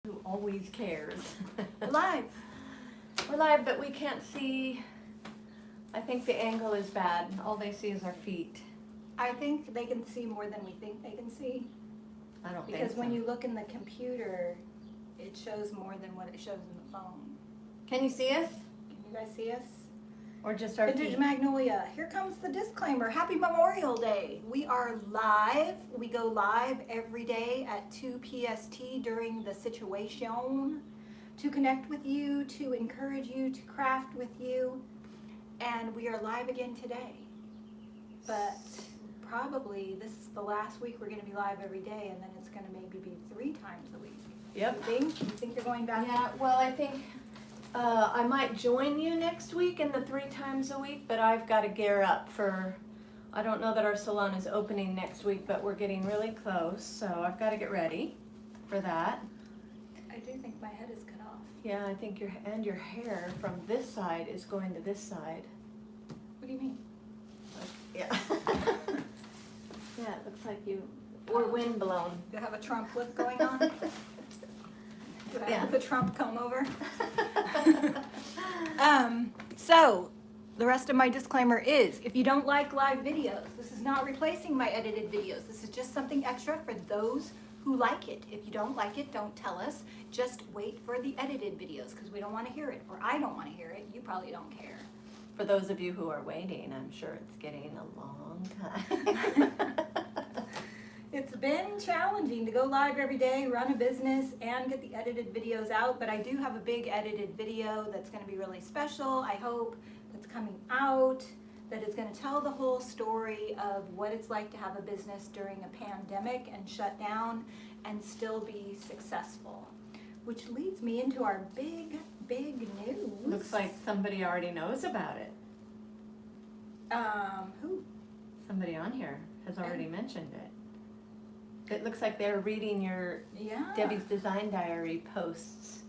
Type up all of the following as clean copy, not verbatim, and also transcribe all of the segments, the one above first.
Who always cares. Live. We're live, but we can't see. I think the angle is bad. All they see is our feet. I think they can see more than we think they can see. I don't think Because so. when you look in the computer, it shows more than what it shows in the phone. Can you see us? Can you guys see us? Or just our Vintage feet? Magnolia. Here comes the disclaimer. Happy Memorial Day. We are live. We go live every day at 2 PST during the situation to connect with you, to encourage you, to craft with you. And we are live again today. But probably this is the last week we're going to be live every day, and then it's going to maybe be 3 times a week. Yep. You think you're going back? Yeah, well, I think I might join you next week in the 3 times a week, but I've got to gear up for, I don't know that our salon is opening next week, but we're getting really close, so I've got to get ready for that. I do think my head is cut off. Yeah, I think your hair from this side is going to this side. What do you mean? Yeah. Yeah, it looks like you were wind blown. Do you have a Trump look going on? Do I have the Trump comb over? So, the rest of my disclaimer is, if you don't like live videos, this is not replacing my edited videos. This is just something extra for those who like it. If you don't like it, don't tell us. Just wait for the edited videos, because we don't want to hear it, or I don't want to hear it. You probably don't care. For those of you who are waiting, I'm sure it's getting a long time. It's been challenging to go live every day, run a business, and get the edited videos out, but I do have a big edited video that's going to be really special, I hope, that's coming out, that is going to tell the whole story of what it's like to have a business during a pandemic and shut down and still be successful. Which leads me into our big news. Looks like somebody already knows about it. Who? Somebody on here has already mentioned it. It looks like they're reading your Debi's Design Diary posts.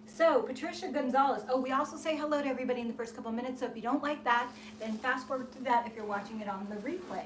So, Patricia Gonzalez. Oh, we also say hello to everybody in the first couple of minutes, so if you don't like that, then fast forward to that if you're watching it on the replay.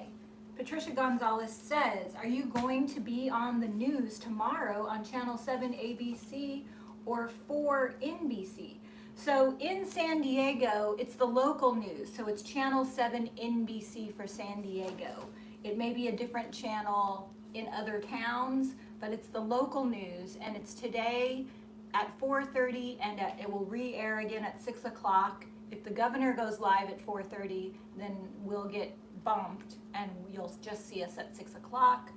Patricia Gonzalez says, are you going to be on the news tomorrow on Channel 7 ABC or 4 NBC? So, in San Diego, it's the local news, so it's Channel 7 NBC for San Diego. It may be a different channel in other towns, but it's the local news, and it's today at 4:30, and it will re-air again at 6 o'clock. If the governor goes live at 4:30, then we'll get bumped, and you'll just see us at 6 o'clock.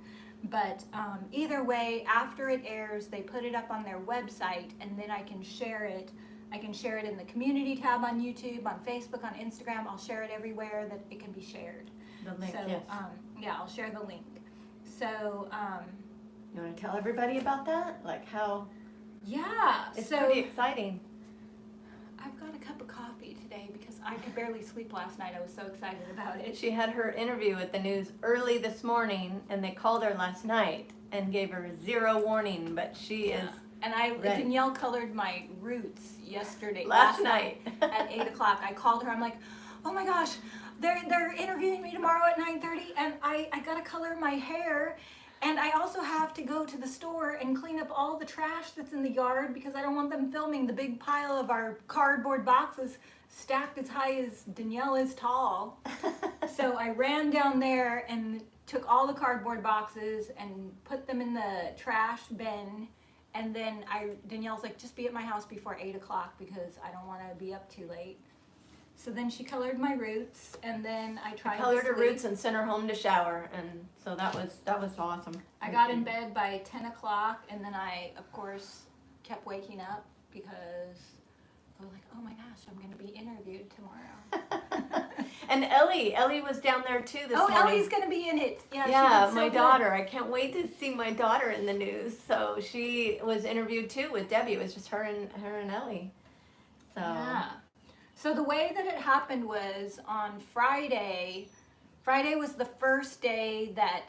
But either way, after it airs, they put it up on their website, and then I can share it. I can share it in the community tab on YouTube, on Facebook, on Instagram. I'll share it everywhere that it can be shared. The link, So, yes. yeah, I'll share the link. So, You want to tell everybody about that? Like how yeah. it's So pretty exciting. I've got a cup of coffee today because I could barely sleep last night. I was so excited about it. She had her interview at the news early this morning, and they called her last night and gave her 0 warning, but she is And ready. Danielle colored my roots yesterday. Last night. At 8 o'clock. I called her. I'm like, oh my gosh, they're interviewing me tomorrow at 9:30, and I gotta color my hair. And I also have to go to the store and clean up all the trash that's in the yard because I don't want them filming the big pile of our cardboard boxes stacked as high as Danielle is tall. So I ran down there and took all the cardboard boxes and put them in the trash bin. And then Danielle's like, just be at my house before 8 o'clock because I don't want to be up too late. So then she colored my roots, and then I tried Colored to her sleep. roots and sent her home to shower, and so that was awesome. I got in bed by 10 o'clock, and then I, of course, kept waking up because I was like, oh my gosh, I'm going to be interviewed tomorrow. And Ellie was down there too this morning. Oh, Ellie's going to be in it. Yeah, Yeah, she did my so daughter. I can't wait to see my daughter in the news. So she was interviewed too with Debi. It was just her and Ellie. So Yeah. So the way that it happened was on Friday. Friday was the first day that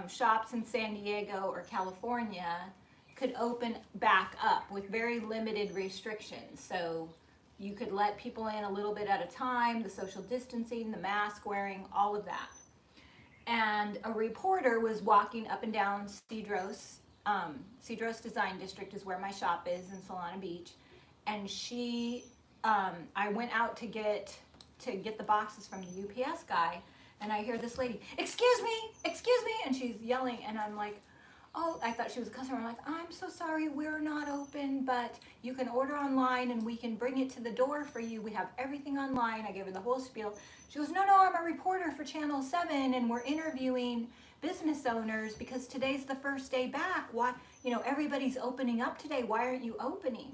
shops in San Diego or California could open back up with very limited restrictions. So you could let people in a little bit at a time, the social distancing, the mask wearing, all of that. And a reporter was walking up and down Cedros Cedros Design District is where my shop is in Solana Beach. And she, I went out to get the boxes from the UPS guy, and I hear this lady, excuse me, and she's yelling, and I'm like, oh, I thought she was a customer. I'm like, I'm so sorry, we're not open, but you can order online and we can bring it to the door for you. We have everything online. I gave her the whole spiel. She goes, no, I'm a reporter for Channel 7 and we're interviewing business owners because today's the first day back. Why, everybody's opening up today. Why aren't you opening?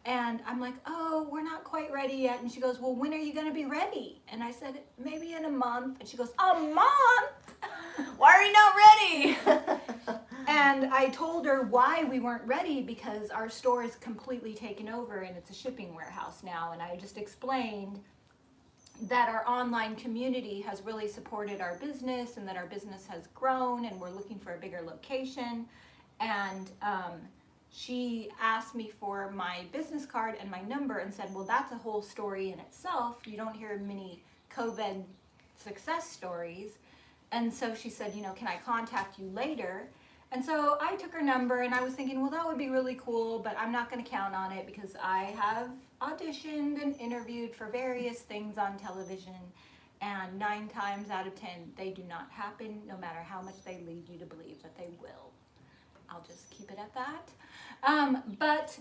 And I'm like, oh, we're not quite ready yet. And she goes, well, when are you going to be ready? And I said, maybe in a month. And she goes, a month? Why are you not ready? And I told her why we weren't ready, because our store is completely taken over and it's a shipping warehouse now. And I just explained that our online community has really supported our business and that our business has grown and we're looking for a bigger location. And she asked me for my business card and my number and said, well, that's a whole story in itself. You don't hear many COVID success stories. And so she said, can I contact you later? And so I took her number and I was thinking, well, that would be really cool, but I'm not going to count on it because I have auditioned and interviewed for various things on television, and 9 times out of 10, they do not happen, no matter how much they lead you to believe that they will. I'll just keep it at that. But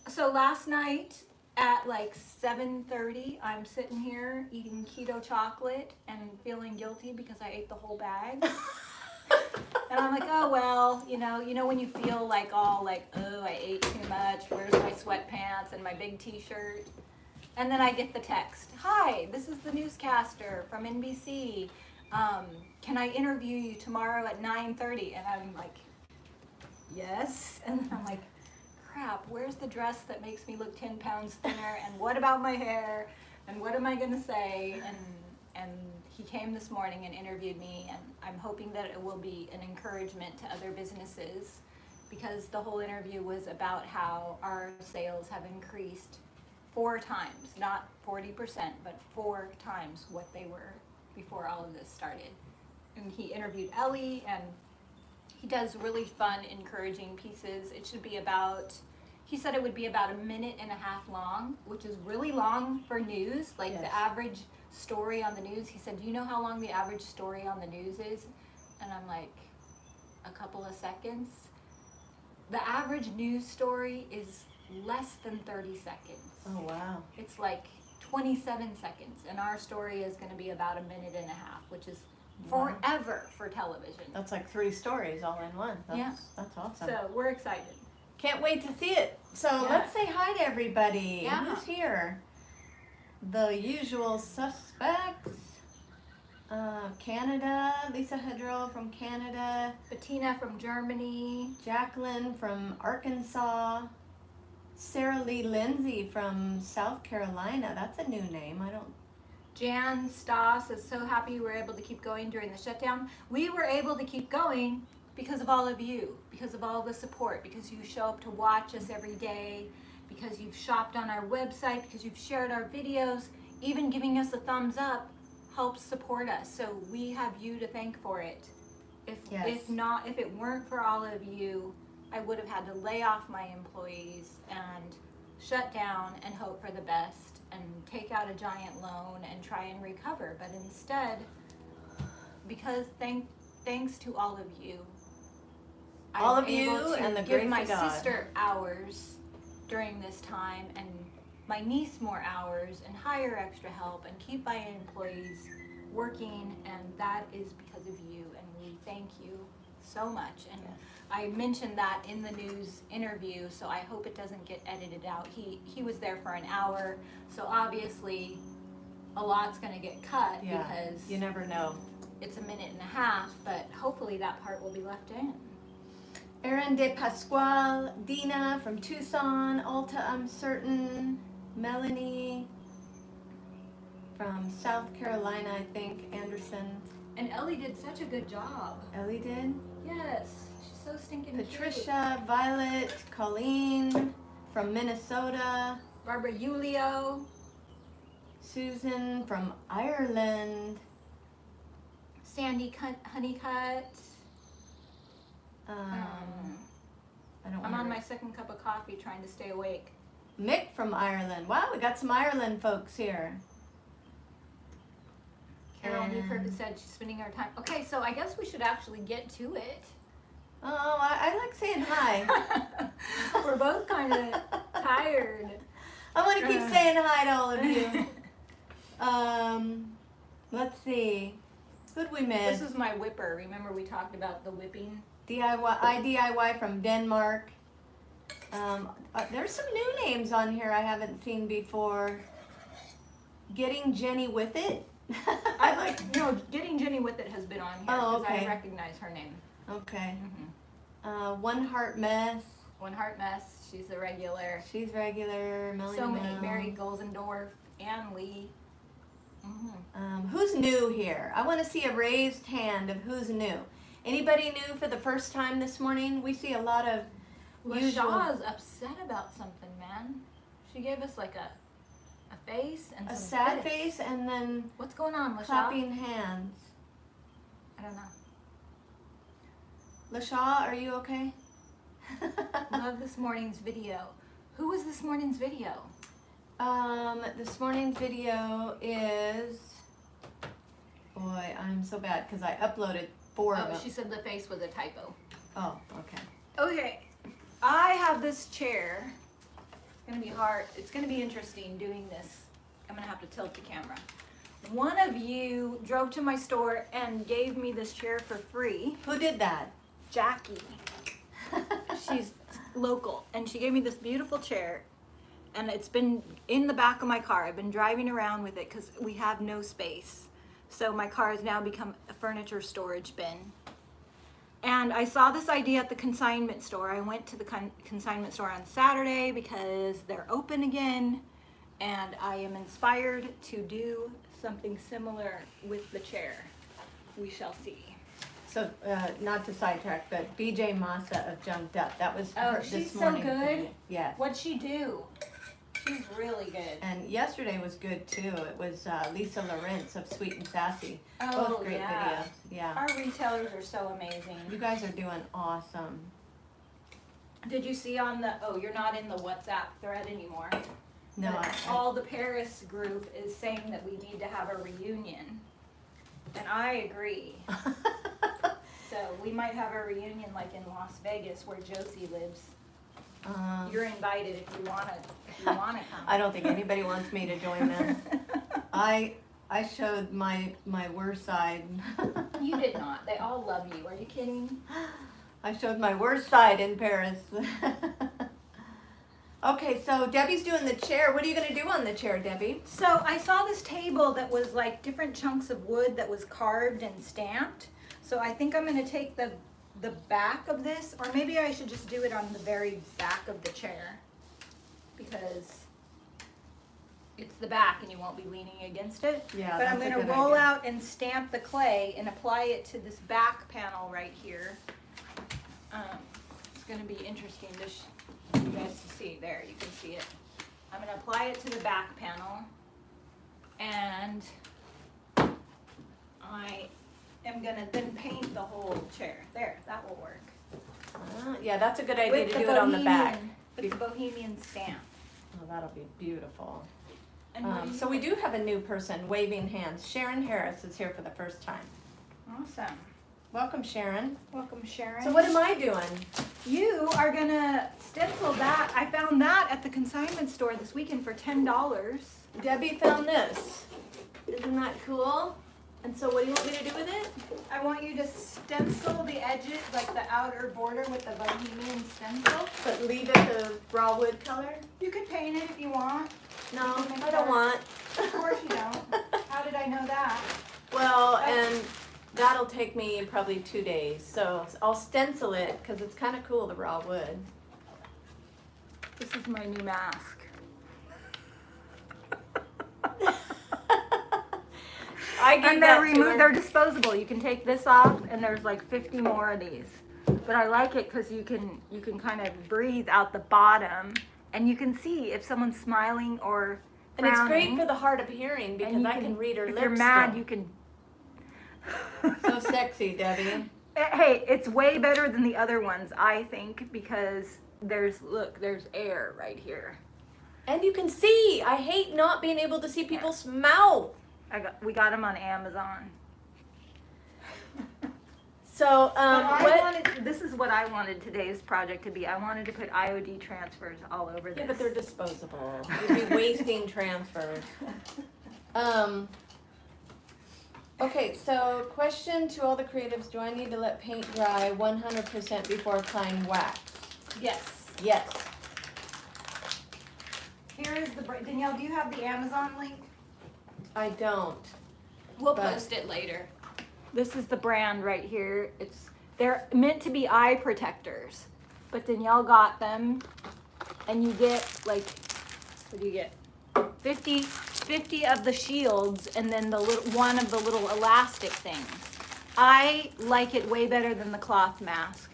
so last night at like 7:30, I'm sitting here eating keto chocolate and feeling guilty because I ate the whole bag. And I'm like, oh, well, you know when you feel like all like, oh, I ate too much, where's my sweatpants and my big t-shirt? And then I get the text, hi, this is the newscaster from NBC. Can I interview you tomorrow at 9:30? And I'm like, yes. And then I'm like, crap, where's the dress that makes me look 10 pounds thinner? And what about my hair? And what am I going to say? And he came this morning and interviewed me, and I'm hoping that it will be an encouragement to other businesses, because the whole interview was about how our sales have increased 4 times, not 40%, but 4 times what they were before all of this started. And he interviewed Ellie, and he does really fun, encouraging pieces. It should be about, he said it would be about 1.5 minutes long, which is really long for news, like yes. The average story on the news. He said, do you know how long the average story on the news is? And I'm like, a couple of seconds. The average news story is less than 30 seconds. Oh, wow. It's like 27 seconds, and our story is going to be about 1.5 minutes, which is forever for television. That's like 3 stories all in one. That's awesome. So we're excited. Can't wait to see it. So let's say hi to everybody. Yeah. Who's here? The usual suspects. Canada, Lisa Hedro from Canada. Bettina from Germany. Jacqueline from Arkansas. Sarah Lee Lindsay from South Carolina. That's a new name. Jan Stoss is so happy we were able to keep going during the shutdown. We were able to keep going because of all of you, because of all the support, because you show up to watch us every day, because you've shopped on our website, because you've shared our videos. Even giving us a thumbs up helps support us. So we have you to thank for it. If it weren't for all of you, I would have had to lay off my employees and shut down and hope for the best and take out a giant loan and try and recover. But instead, because thanks to all of you, All I'm of you able to and the give grace my of God. sister hours during this time, and my niece more hours, and hire extra help, and keep my employees working, and that is because of you, and we thank you so much. And Yes. I mentioned that in the news interview, so I hope it doesn't get edited out. He was there for an hour, so obviously a lot's going to get cut because you never know. it's 1.5 minutes, but hopefully that part will be left in. Erin De Pasquale, Dina from Tucson, Alta I'm certain, Melanie from South Carolina, I think, Anderson. And Ellie did such a good job. Ellie did. Yes, she's so stinking cute. Patricia, Violet, Colleen from Minnesota, Barbara Julio, Susan from Ireland, Sandy Honeycutt, I don't I'm wanna on my second cup of coffee trying to stay awake. Mick from Ireland. Wow, we got some Ireland folks here. Carol And- Newkirk said she's spending her time. Okay, so I guess we should actually get to it. Oh, I like saying hi. We're both kind of tired. I want to keep saying hi to all of you. Let's see. Who'd we miss? This is my whipper. Remember we talked about the whipping? DIY from Denmark. There's some new names on here I haven't seen before. Getting Jenny with it. I like Getting Jenny with it has been on here Oh, because okay. I recognize her name. Okay. One Heart Mess. One Heart Mess. She's the regular. She's regular. Melanie So many. Mel. Mary Golzendorf, Ann Lee. Who's new here? I want to see a raised hand of who's new. Anybody new for the first time this morning? We see a lot of LaShaw's upset about something, man. She gave us like a face and a some sad fists. face and then What's going on, LaShaw? clapping hands. I don't know. LaShaw, are you okay? Love this morning's video. Who was this morning's video? This morning's video is, boy, I'm so bad because I uploaded 4 of them. She said the face was a typo. Oh, okay. Okay, I have this chair. It's gonna be hard. It's gonna be interesting doing this. I'm gonna have to tilt the camera. One of you drove to my store and gave me this chair for free. Who did that? Jackie. She's local, and she gave me this beautiful chair, and it's been in the back of my car. I've been driving around with it because we have no space. So my car has now become a furniture storage bin. And I saw this idea at the consignment store. I went to the consignment store on Saturday because they're open again, and I am inspired to do something similar with the chair. We shall see. So, not to sidetrack, but BJ Massa of Jumped Up. That was her she's this so morning. good. Yes. What'd she do? She's really good. And yesterday was good too. It was Lisa Lawrence of Sweet and Sassy. Oh, Both great yeah. videos. Yeah. Our retailers are so amazing. You guys are doing awesome. Did you see on the, you're not in the WhatsApp thread anymore. No, But all the Paris group is saying that we need to have a reunion. And I agree. So we might have a reunion like in Las Vegas where Josie lives. You're invited if you wanna come. I don't think anybody wants me to join them. I showed my worst side. You did not. They all love you. Are you kidding? I showed my worst side in Paris. Okay, so Debbie's doing the chair. What are you going to do on the chair, Debbie? So I saw this table that was like different chunks of wood that was carved and stamped. So I think I'm going to take the back of this, or maybe I should just do it on the very back of the chair, because it's the back and you won't be leaning against it. Yeah, but I'm that's a going to good roll idea. out and stamp the clay and apply it to this back panel right here. It's going to be interesting for you guys to see. There, you can see it. I'm going to apply it to the back panel, and I am going to then paint the whole chair. There, that will work. Yeah, that's a good idea With to the do it on the back. With the Bohemian stamp. Oh, that'll be beautiful. And what do you So we think? do have a new person waving hands. Sharon Harris is here for the first time. Awesome. Welcome, Sharon. Welcome, Sharon. So what am I doing? You are gonna stencil that. I found that at the consignment store this weekend for $10. Debbie found this. Isn't that cool? And so what do you want me to do with it? I want you to stencil the edges, like the outer border with the Bohemian stencil. But leave it the raw wood color? You could paint it if you want. No, You can make I don't that. want. Of course you don't. How did I know that? Well, and that'll take me probably 2 days. So I'll stencil it because it's kind of cool, the raw wood. This is my new mask. I gave And that they're to her. they're disposable. You can take this off, and there's like 50 more of these. But I like it because you can kind of breathe out the bottom, and you can see if someone's smiling or And it's great frowning. for the hard of hearing And because you I can read her if lips. you're mad, still. you can. So sexy, Debbie. Hey, it's way better than the other ones, I think, because there's air right here. And you can see. I hate not being able to see people's mouth. We got them on Amazon. So, this is what I wanted today's project to be. I wanted to put IOD transfers all over this. Yeah, but they're disposable. You'd be wasting transfers. Okay, so question to all the creatives: do I need to let paint dry 100% before applying wax? Yes. Yes. Here is the Danielle. Do you have the Amazon link? I don't. We'll But- post it later. This is the brand right here. They're meant to be eye protectors, but Danielle got them, and you get like, what do you get? 50 of the shields, and then one of the little elastic things. I like it way better than the cloth mask.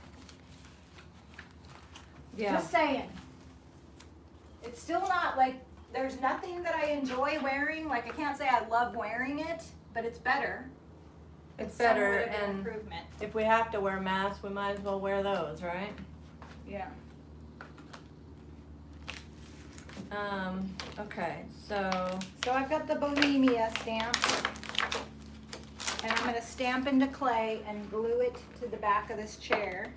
Yeah. Just saying. It's still not like, there's nothing that I enjoy wearing. Like, I can't say I love wearing it, but it's better. It's better, somewhat of an and improvement. if we have to wear masks, we might as well wear those, right? Yeah. Okay, so So I've got the Bohemian stamp, and I'm gonna stamp into clay and glue it to the back of this chair.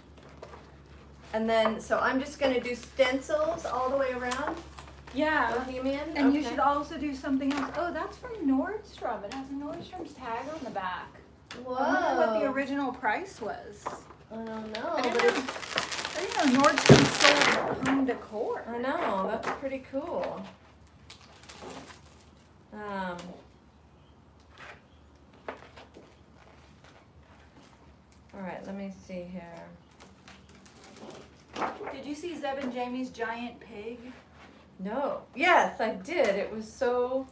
and then I'm just gonna do stencils all the way around Yeah. Bohemian. And you Okay. should also do something else. Oh, that's from Nordstrom. It has a Nordstrom's tag on the back. Whoa. I wonder what the original price was. I don't know, I but didn't know Nordstrom sold home decor. I know, that's pretty cool. All right, let me see here. Did you see Zeb and Jamie's giant pig? No, yes, I did. It was so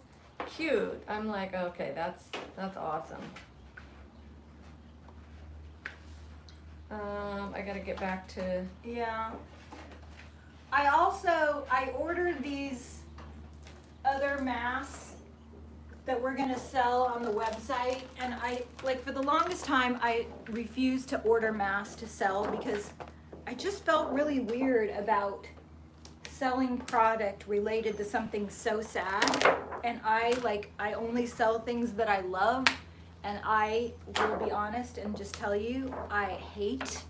cute. I'm like, okay, that's awesome. I gotta get back to. Yeah. I ordered these other masks that we're gonna sell on the website, and for the longest time I refused to order masks to sell because I just felt really weird about selling product related to something so sad. And I only sell things that I love, and I will be honest and just tell you, I hate,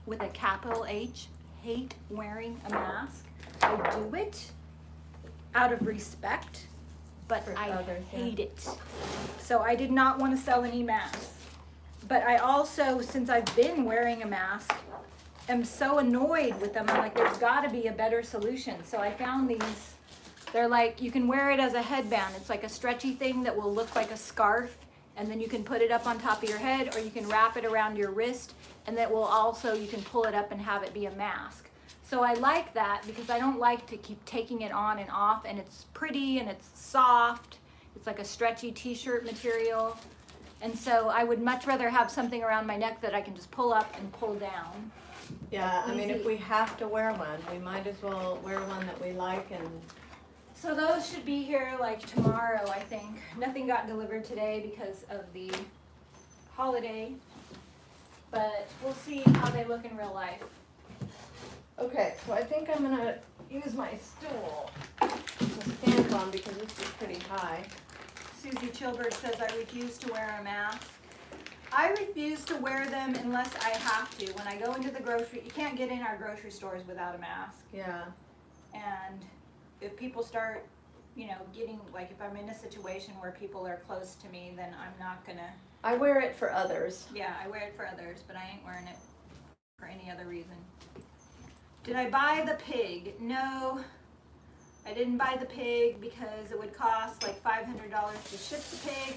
with a capital H, hate wearing a mask. I do it out of respect, but For I others, yeah. hate it. So I did not want to sell any masks. But I also, since I've been wearing a mask, am so annoyed with them. I'm like, there's got to be a better solution. So I found these. They're like, you can wear it as a headband. It's like a stretchy thing that will look like a scarf, and then you can put it up on top of your head, or you can wrap it around your wrist, and that will also, you can pull it up and have it be a mask. So I like that because I don't like to keep taking it on and off, and it's pretty and it's soft. It's like a stretchy t-shirt material. And so I would much rather have something around my neck that I can just pull up and pull down. Yeah, I mean, if Easy. we have to wear one, we might as well wear one that we like and. So those should be here like tomorrow, I think. Nothing got delivered today because of the holiday, but we'll see how they look in real life. Okay, so I think I'm gonna use my stool to stand on because this is pretty high. Susie Chilbert says, I refuse to wear a mask. I refuse to wear them unless I have to. When I go into the grocery, you can't get in our grocery stores without a mask. Yeah. And if people start, getting, like if I'm in a situation where people are close to me, then I'm not gonna, I wear it for others. yeah, I wear it for others, but I ain't wearing it for any other reason. Did I buy the pig? No, I didn't buy the pig because it would cost like $500 to ship the pig.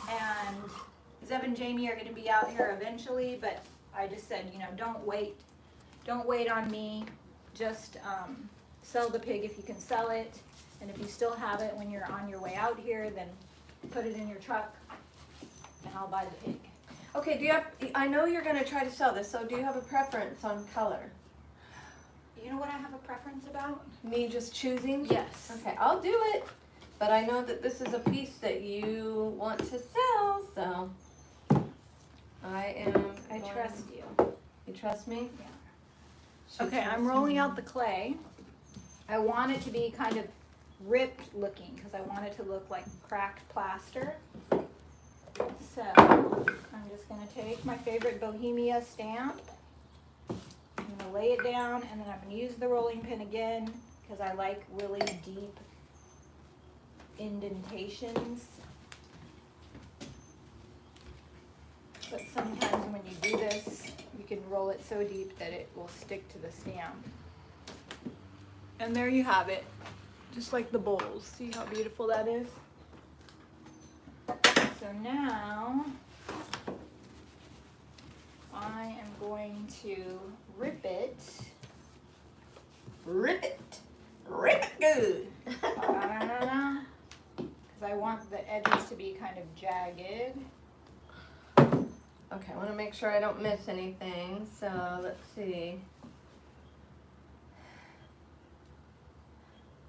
And Zeb and Jamie are gonna be out here eventually, but I just said, don't wait on me. Just sell the pig if you can sell it. And if you still have it when you're on your way out here, then put it in your truck and I'll buy the pig. Okay, do you have, I know you're gonna try to sell this, so do you have a preference on color? You know what I have a preference about? Me just choosing? Yes. Okay, I'll do it, but I know that this is a piece that you want to sell, so I am I going? trust you. You trust me? Yeah. She Okay, I'm trusts rolling me. out the clay. I want it to be kind of ripped looking because I want it to look like cracked plaster. So I'm just going to take my favorite Bohemia stamp. I'm going to lay it down and then I'm going to use the rolling pin again because I like really deep indentations. But sometimes when you do this, you can roll it so deep that it will stick to the stamp. And there you have it, just like the bowls. See how beautiful that is? So now, I am going to rip it. Rip it. Rip it good. Because I want the edges to be kind of jagged. Okay, I want to make sure I don't miss anything. So let's see.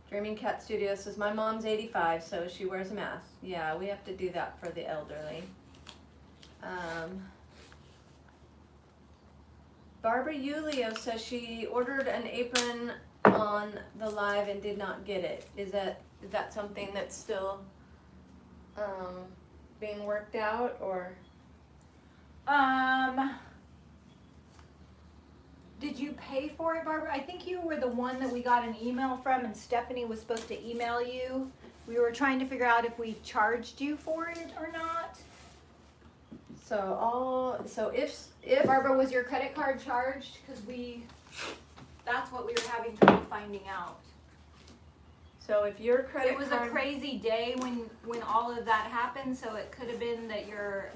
Dreaming Cat Studio says my mom's 85, so she wears a mask. Yeah, we have to do that for the elderly. Barbara Yulio says she ordered an apron on the live and did not get it. Is that something that's still being worked out, or? Did you pay for it, Barbara? I think you were the one that we got an email from and Stephanie was supposed to email you. We were trying to figure out if we charged you for it or not. So if Barbara, was your credit card charged? Because that's what we were having trouble finding out. So if your credit It was card, a crazy day when all of that happened, so it could have been that your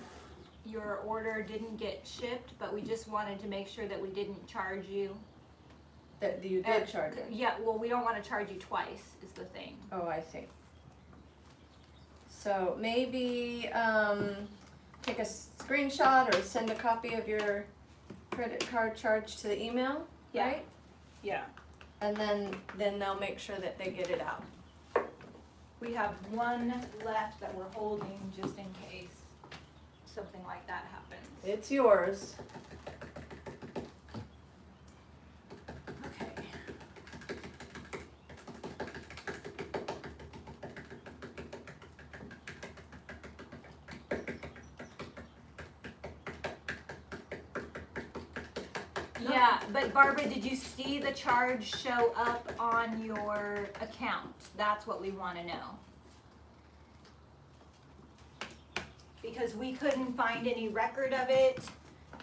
order didn't get shipped, but we just wanted to make sure that we didn't charge you. that you did charge it. Yeah, well, we don't want to charge you twice, is the thing. Oh, I see. So maybe take a screenshot or send a copy of your credit card charge to the email, Yeah. right? Yeah. And then they'll make sure that they get it out. We have one left that we're holding just in case something like that happens. It's yours. Okay. Yeah, but Barbara, did you see the charge show up on your account? That's what we want to know. Because we couldn't find any record of it,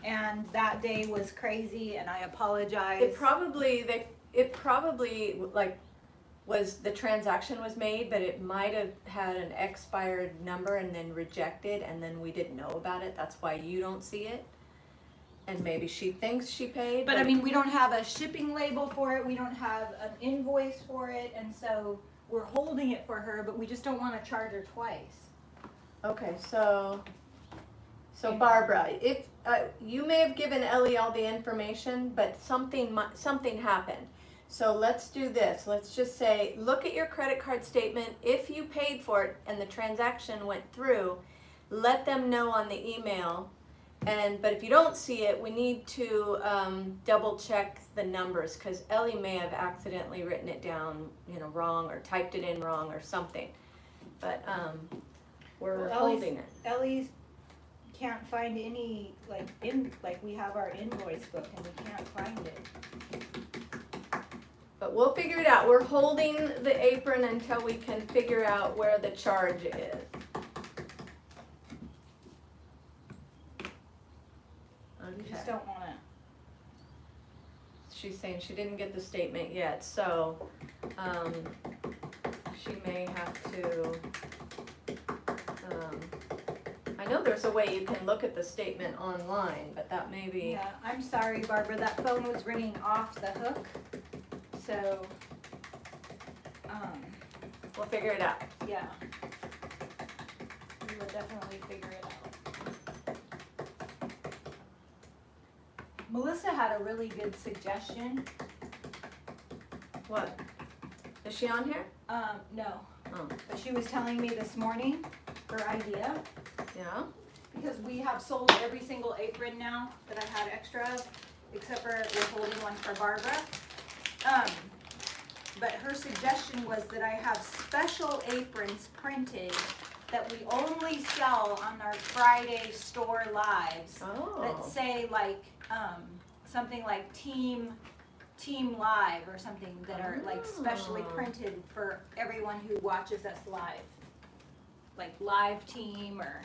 and that day was crazy, and I apologize. It probably like was the transaction was made, but it might have had an expired number and then rejected, and then we didn't know about it. That's why you don't see it. And maybe she thinks she paid. But I mean, we don't have a shipping label for it. We don't have an invoice for it, and so we're holding it for her, but we just don't want to charge her twice. Okay, so Barbara, if you may have given Ellie all the information, but something happened. So let's do this. Let's just say, look at your credit card statement. If you paid for it and the transaction went through, let them know on the email. But if you don't see it, we need to double check the numbers, because Ellie may have accidentally written it down, wrong, or typed it in wrong or something. But we're holding it. Ellie's can't find any like we have our invoice book and we can't find it. But we'll figure it out. We're holding the apron until we can figure out where the charge is. We Okay. just don't want to. She's saying she didn't get the statement yet, so she may have to. I know there's a way you can look at the statement online, but that may be. Yeah, I'm sorry, Barbara. That phone was ringing off the hook, so We'll figure it out. yeah, we will definitely figure it out. Melissa had a really good suggestion. What? Is she on here? No, Oh, but she was telling me this morning her idea, yeah. because we have sold every single apron now that I had extra of, except for we're holding one for Barbara. But her suggestion was that I have special aprons printed that we only sell on our Friday store lives that say like something like Team Live or something that are like specially printed for everyone who watches us live. Like Live Team, or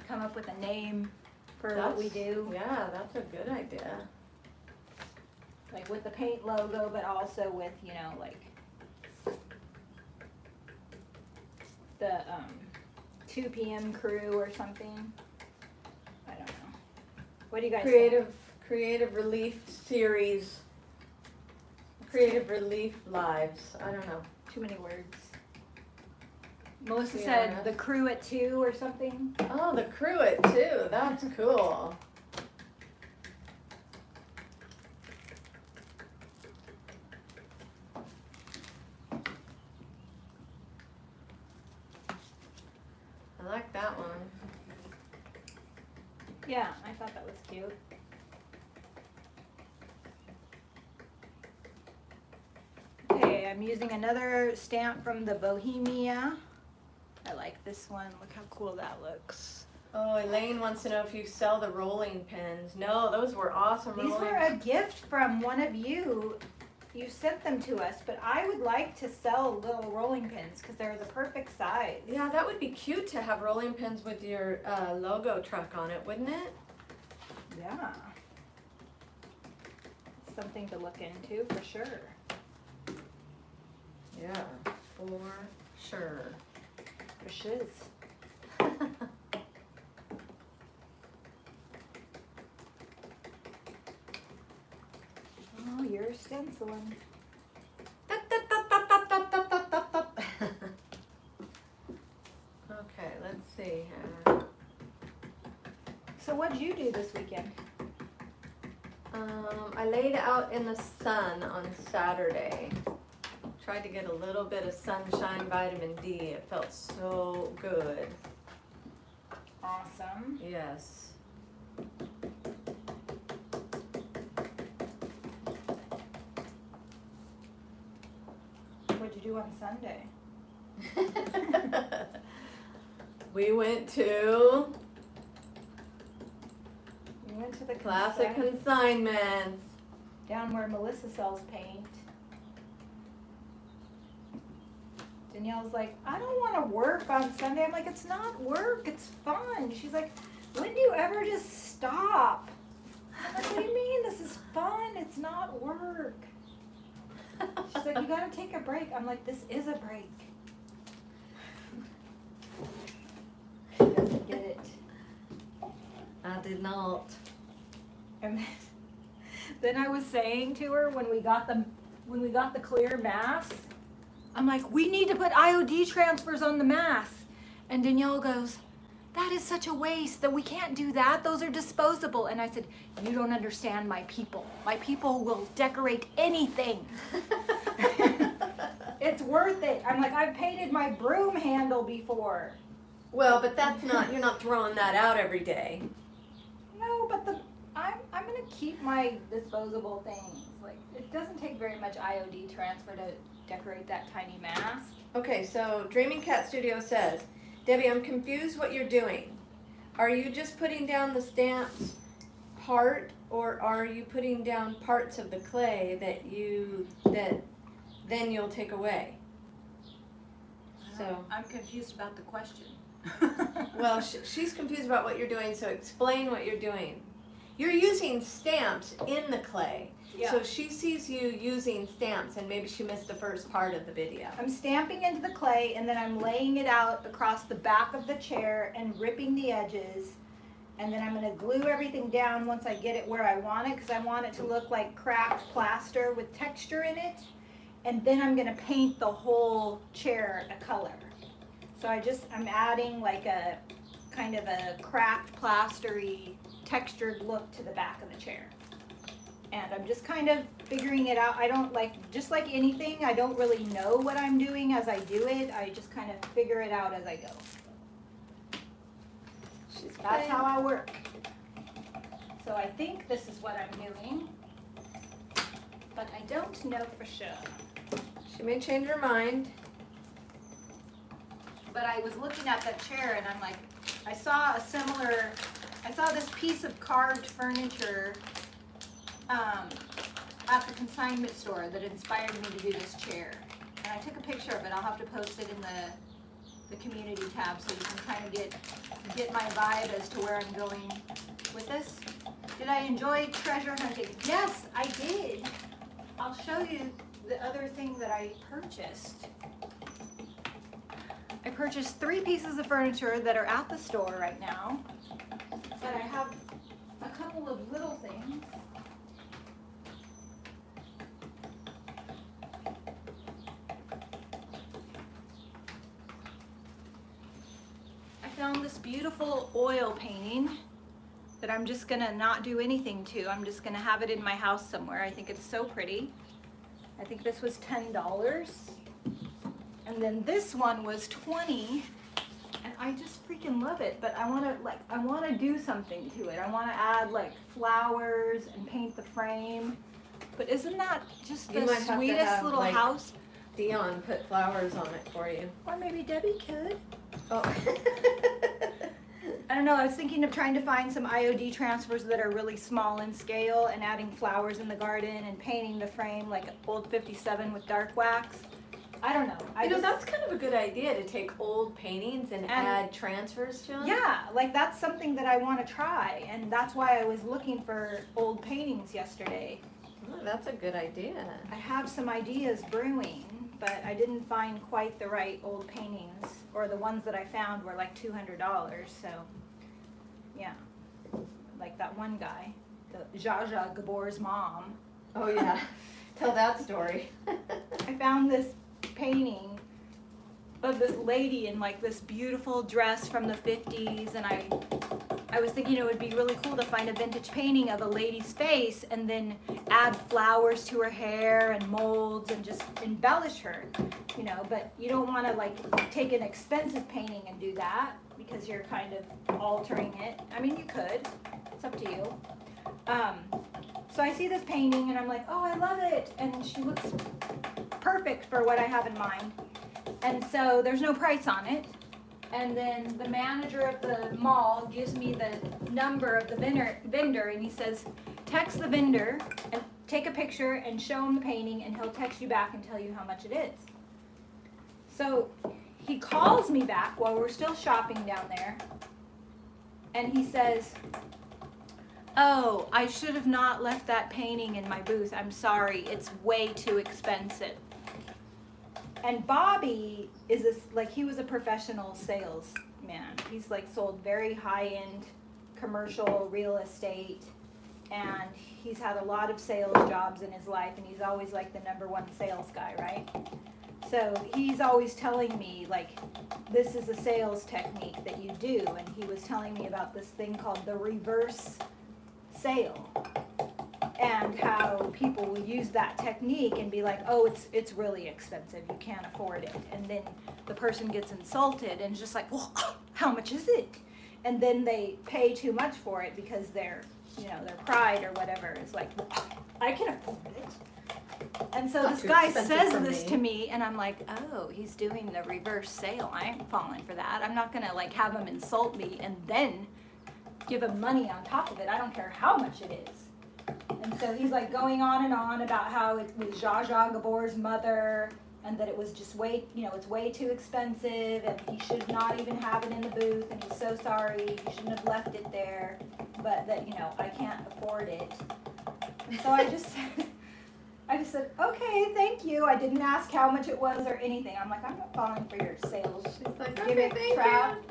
come up with a name for what we do. Yeah, that's a good idea. Like with the paint logo, but also with, you know, like the 2 p.m. crew or something. I don't know. What do you guys think? Creative Relief Series. Creative Relief Lives. I don't know. Too many words. Melissa said the crew at 2 or something. Oh, the crew at 2. That's cool. I like that one. Yeah, I thought that was cute. Okay, I'm using another stamp from the Bohemian. I like this one. Look how cool that looks. Oh, Elaine wants to know if you sell the rolling pins. No, those were awesome These rolling were a gift from one of you. You sent them to us, but I would like to sell little rolling pins because they're the perfect size. Yeah, that would be cute to have rolling pins with your logo truck on it, wouldn't it? Yeah. It's something to look into for sure. Yeah, for sure. For shiz. Oh, you're stenciling. Okay, let's see here. So what'd you do this weekend? I laid out in the sun on Saturday. Tried to get a little bit of sunshine, vitamin D. It felt so good. Awesome. Yes. What'd you do on Sunday? We went to We went to the Classic Consignments. down where Melissa sells paint. Danielle's like, I don't want to work on Sunday. I'm like, it's not work, it's fun. She's like, when do you ever just stop? I'm like, what do you mean? This is fun. It's not work. She's like, you gotta take a break. I'm like, this is a break. She doesn't get it. I did not. And then I was saying to her when we got the clear mask, I'm like, we need to put IOD transfers on the mask. And Danielle goes, that is such a waste that we can't do that. Those are disposable. And I said, you don't understand my people. My people will decorate anything. It's worth it. I'm like, I've painted my broom handle before. Well, but that's not, you're not throwing that out every day. No, but I'm gonna keep my disposable things. Like, it doesn't take very much IOD transfer to decorate that tiny mask. Okay, so Dreaming Cat Studio says, Debbie, I'm confused what you're doing. Are you just putting down the stamps part, or are you putting down parts of the clay that then you'll take away? So I'm confused about the question. well, she's confused about what you're doing, so explain what you're doing. You're using stamps in the clay. Yeah. So she sees you using stamps, and maybe she missed the first part of the video. I'm stamping into the clay, and then I'm laying it out across the back of the chair and ripping the edges. And then I'm going to glue everything down once I get it where I want it, because I want it to look like cracked plaster with texture in it. And then I'm going to paint the whole chair a color. So I'm adding like a kind of a cracked plastery textured look to the back of the chair. And I'm just kind of figuring it out. I don't just like anything, I don't really know what I'm doing as I do it. I just kind of figure it out as I go. She's That's playing. how I work. So I think this is what I'm doing, but I don't know for sure. She may change her mind. But I was looking at that chair and I'm like, I saw this piece of carved furniture at the consignment store that inspired me to do this chair. And I took a picture of it. I'll have to post it in the community tab so you can kind of get my vibe as to where I'm going with this. Did I enjoy treasure hunting? Yes, I did. I'll show you the other thing that I purchased. I purchased 3 pieces of furniture that are at the store right now. But I have a couple of little things. I found this beautiful oil painting that I'm just gonna not do anything to. I'm just gonna have it in my house somewhere. I think it's so pretty. I think this was $10. And then this one was $20. And I just freaking love it, but I wanna do something to it. I wanna add like flowers and paint the frame. But isn't that just You the might have to sweetest have, little like, house? Dion put flowers on it for you. Or maybe Debbie could. Oh. I don't know, I was thinking of trying to find some IOD transfers that are really small in scale and adding flowers in the garden and painting the frame like old 57 with dark wax. I don't know. That's kind of a good idea to take old paintings and add transfers to them. Yeah, like that's something that I want to try, and that's why I was looking for old paintings yesterday. Oh, that's a good idea. I have some ideas brewing, but I didn't find quite the right old paintings, or the ones that I found were like $200, so yeah. Like that one guy, the Zsa Zsa Gabor's mom. Oh yeah, tell that story. I found this painting of this lady in like this beautiful dress from the 50s, and I was thinking it would be really cool to find a vintage painting of a lady's face and then add flowers to her hair and molds and just embellish her, you know, but you don't want to like take an expensive painting and do that because you're kind of altering it. I mean, you could, it's up to you. So I see this painting and I'm like, oh, I love it, and she looks perfect for what I have in mind. And so there's no price on it. And then the manager of the mall gives me the number of the vendor, and he says, text the vendor and take a picture and show him the painting, and he'll text you back and tell you how much it is. So he calls me back while we're still shopping down there, and he says, oh, I should have not left that painting in my booth. I'm sorry, it's way too expensive. And Bobby is he was a professional salesman. He's like sold very high-end commercial real estate, and he's had a lot of sales jobs in his life, and he's always like the #1 sales guy, right? So he's always telling me like, this is a sales technique that you do, and he was telling me about this thing called the reverse sale, and how people will use that technique and be like, oh, it's really expensive, you can't afford it. And then the person gets insulted and just like, well, how much is it? And then they pay too much for it because their pride or whatever is like, well, I can afford it. And so this guy says this to me, and I'm like, oh, he's doing the reverse sale. I ain't falling for that. I'm not gonna like have him insult me and then give him money on top of it. I don't care how much it is. And so he's like going on and on about how it was Zsa Zsa Gabor's mother, and that it was just it's way too expensive, and he should not even have it in the booth, and he's so sorry, he shouldn't have left it there, but that, I can't afford it. And so I just said, okay, thank you. I didn't ask how much it was or anything. I'm like, I'm not falling for your sales. She's like, Give okay, it thank crap. you.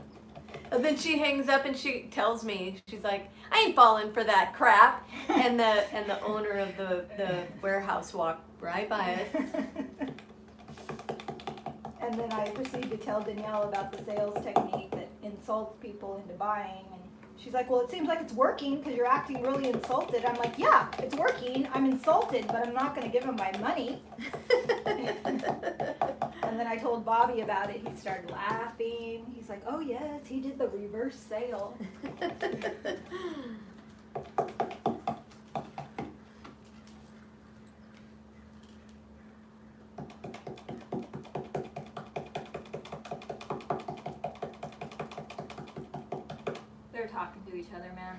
And then she hangs up and she tells me, she's like, I ain't falling for that crap. And the owner of the warehouse walked right by us. And then I proceeded to tell Danielle about the sales technique that insults people into buying. And she's like, well, it seems like it's working because you're acting really insulted. I'm like, yeah, it's working. I'm insulted, but I'm not going to give him my money. And then I told Bobby about it. He started laughing. He's like, oh, yes, he did the reverse sale. They're talking to each other, man.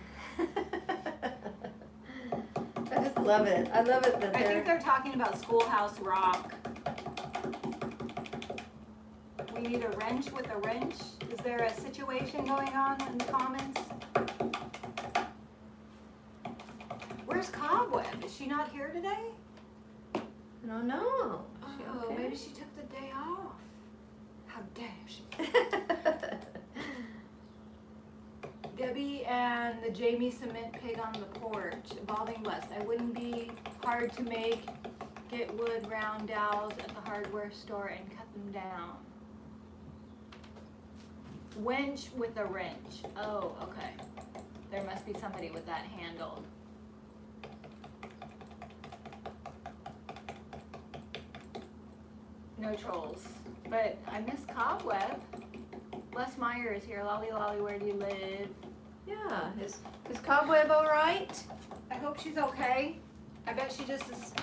I just love it. I love it that I think they're talking about Schoolhouse Rock. We need a wrench with a wrench. Is there a situation going on in the comments? Where's Cobweb? Is she not here today? I don't know. Oh, okay? maybe she took the day off. How dare she? Debbie and the Jamie cement pig on the porch. Evolving West. I wouldn't be hard to make. Get wood round dowels at the hardware store and cut them down. Wench with a wrench. Oh, okay. There must be somebody with that handled. No trolls. But I miss Cobweb. Les Meyer is here. Lolly Lolly, where do you live? Yeah. Is Cobweb all right? I hope she's okay. I bet she just is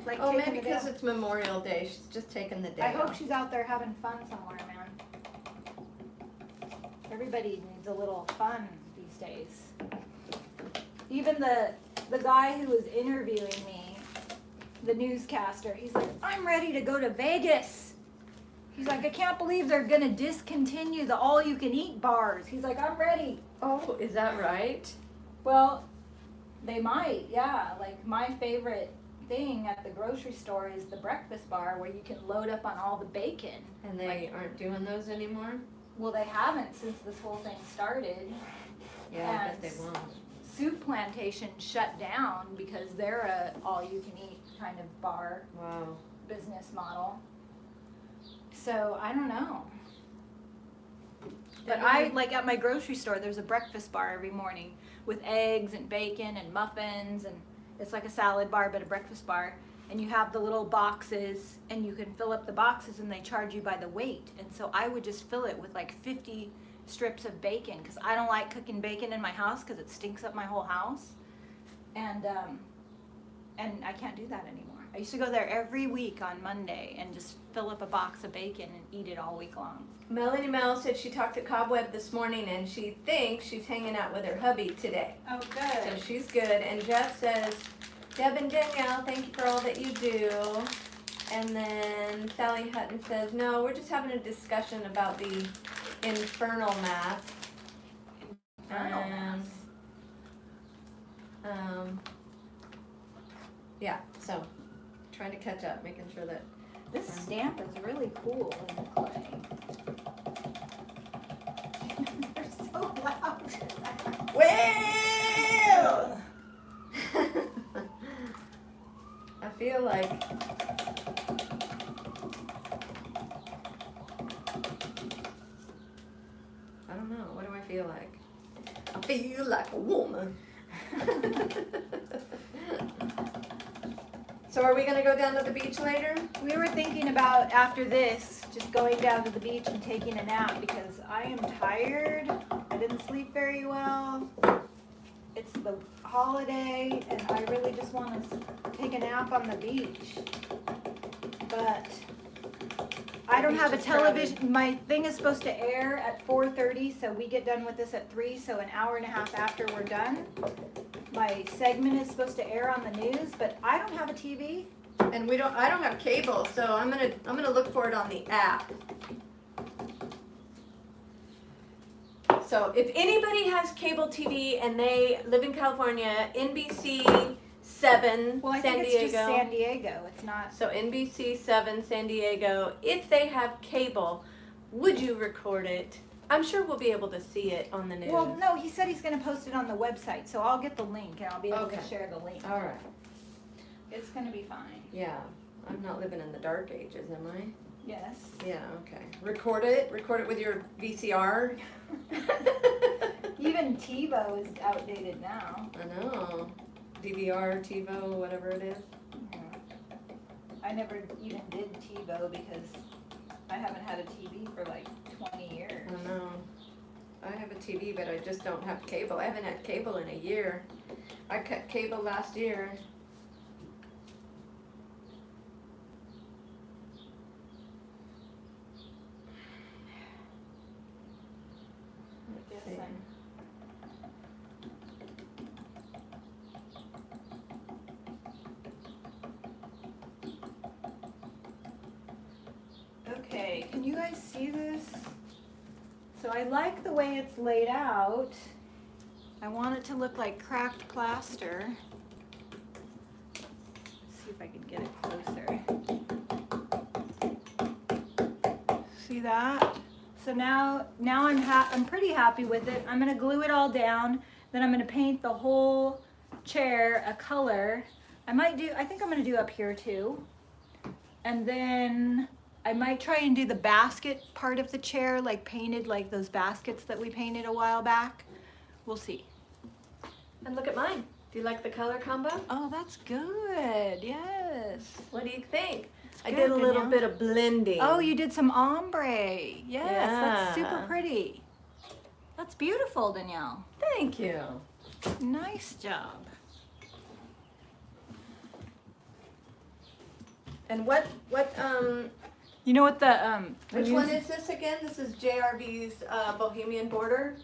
like Oh, taking maybe the day because off. it's Memorial Day. She's just taking the day I hope off. she's out there having fun somewhere, man. Everybody needs a little fun these days. Even the guy who was interviewing me, the newscaster, he's like, I'm ready to go to Vegas. He's like, I can't believe they're gonna discontinue the all-you-can-eat bars. He's like, I'm ready. Oh, is that right? Well, they might, yeah. Like my favorite thing at the grocery store is the breakfast bar where you can load up on all the bacon. And they aren't doing those anymore? Well, they haven't since this whole thing started. Yeah, I bet they won't. Soup Plantation shut down because they're a all-you-can-eat kind of bar Wow. business model. So I don't know. But I like at my grocery store. There's a breakfast bar every morning with eggs and bacon and muffins, and it's like a salad bar but a breakfast bar. And you have the little boxes, and you can fill up the boxes, and they charge you by the weight. And so I would just fill it with like 50 strips of bacon because I don't like cooking bacon in my house because it stinks up my whole house. And I can't do that anymore. I used to go there every week on Monday and just fill up a box of bacon and eat it all week long. Melanie Mel said she talked to Cobweb this morning and she thinks she's hanging out with her hubby today. Oh, So good. she's good. And Jeff says, Deb and Danielle, thank you for all that you do. And then Sally Hutton says, no, we're just having a discussion about the infernal mass. Infernal mass. Yeah, so trying to catch up, making sure that This stamp is really cool in the clay. They're so loud. well. I feel like I don't know. What do I feel like? I feel like a woman. So are we gonna go down to the beach later? We were thinking about after this, just going down to the beach and taking a nap because I am tired. I didn't sleep very well. It's the holiday and I really just want to take a nap on the beach. But I don't have a television. My thing is supposed to air at 4:30, so we get done with this at 3, so an hour and a half after we're done. My segment is supposed to air on the news, but I don't have a TV. And I don't have cable, so I'm gonna look for it on the app. So if anybody has cable TV and they live in California, NBC 7 Well, I San think Diego. it's just San Diego. It's not. So NBC 7 San Diego, if they have cable, would you record it? I'm sure we'll be able to see it on the news. Well, no, he said he's going to post it on the website, so I'll get the link and I'll be able Okay. to share the link. All right. It's going to be fine. Yeah. I'm not living in the dark ages, am I? Yes. Yeah, okay. Record it with your VCR. Even TiVo is outdated now. I know. DVR, TiVo, whatever it is. Yeah. I never even did TiVo because I haven't had a TV for like 20 years. I know. I have a TV, but I just don't have cable. I haven't had cable in a year. I cut cable last year. Let's see. Okay, can you guys see this? So I like the way it's laid out. I want it to look like cracked plaster. Let's see if I can get it closer. See that? So now I'm pretty happy with it. I'm gonna glue it all down. Then I'm gonna paint the whole chair a color. I think I'm gonna do up here too. And then I might try and do the basket part of the chair, like painted like those baskets that we painted a while back. We'll see. And look at mine. Do you like the color combo? Oh, that's good. Yes. What do you think? I good, did a little Danielle. bit of blending. Oh, you did some ombre. Yes, that's super Yeah. pretty. That's beautiful, Danielle. Thank you. Nice job. And what You know what the which one is this again? This is JRV's Bohemian border.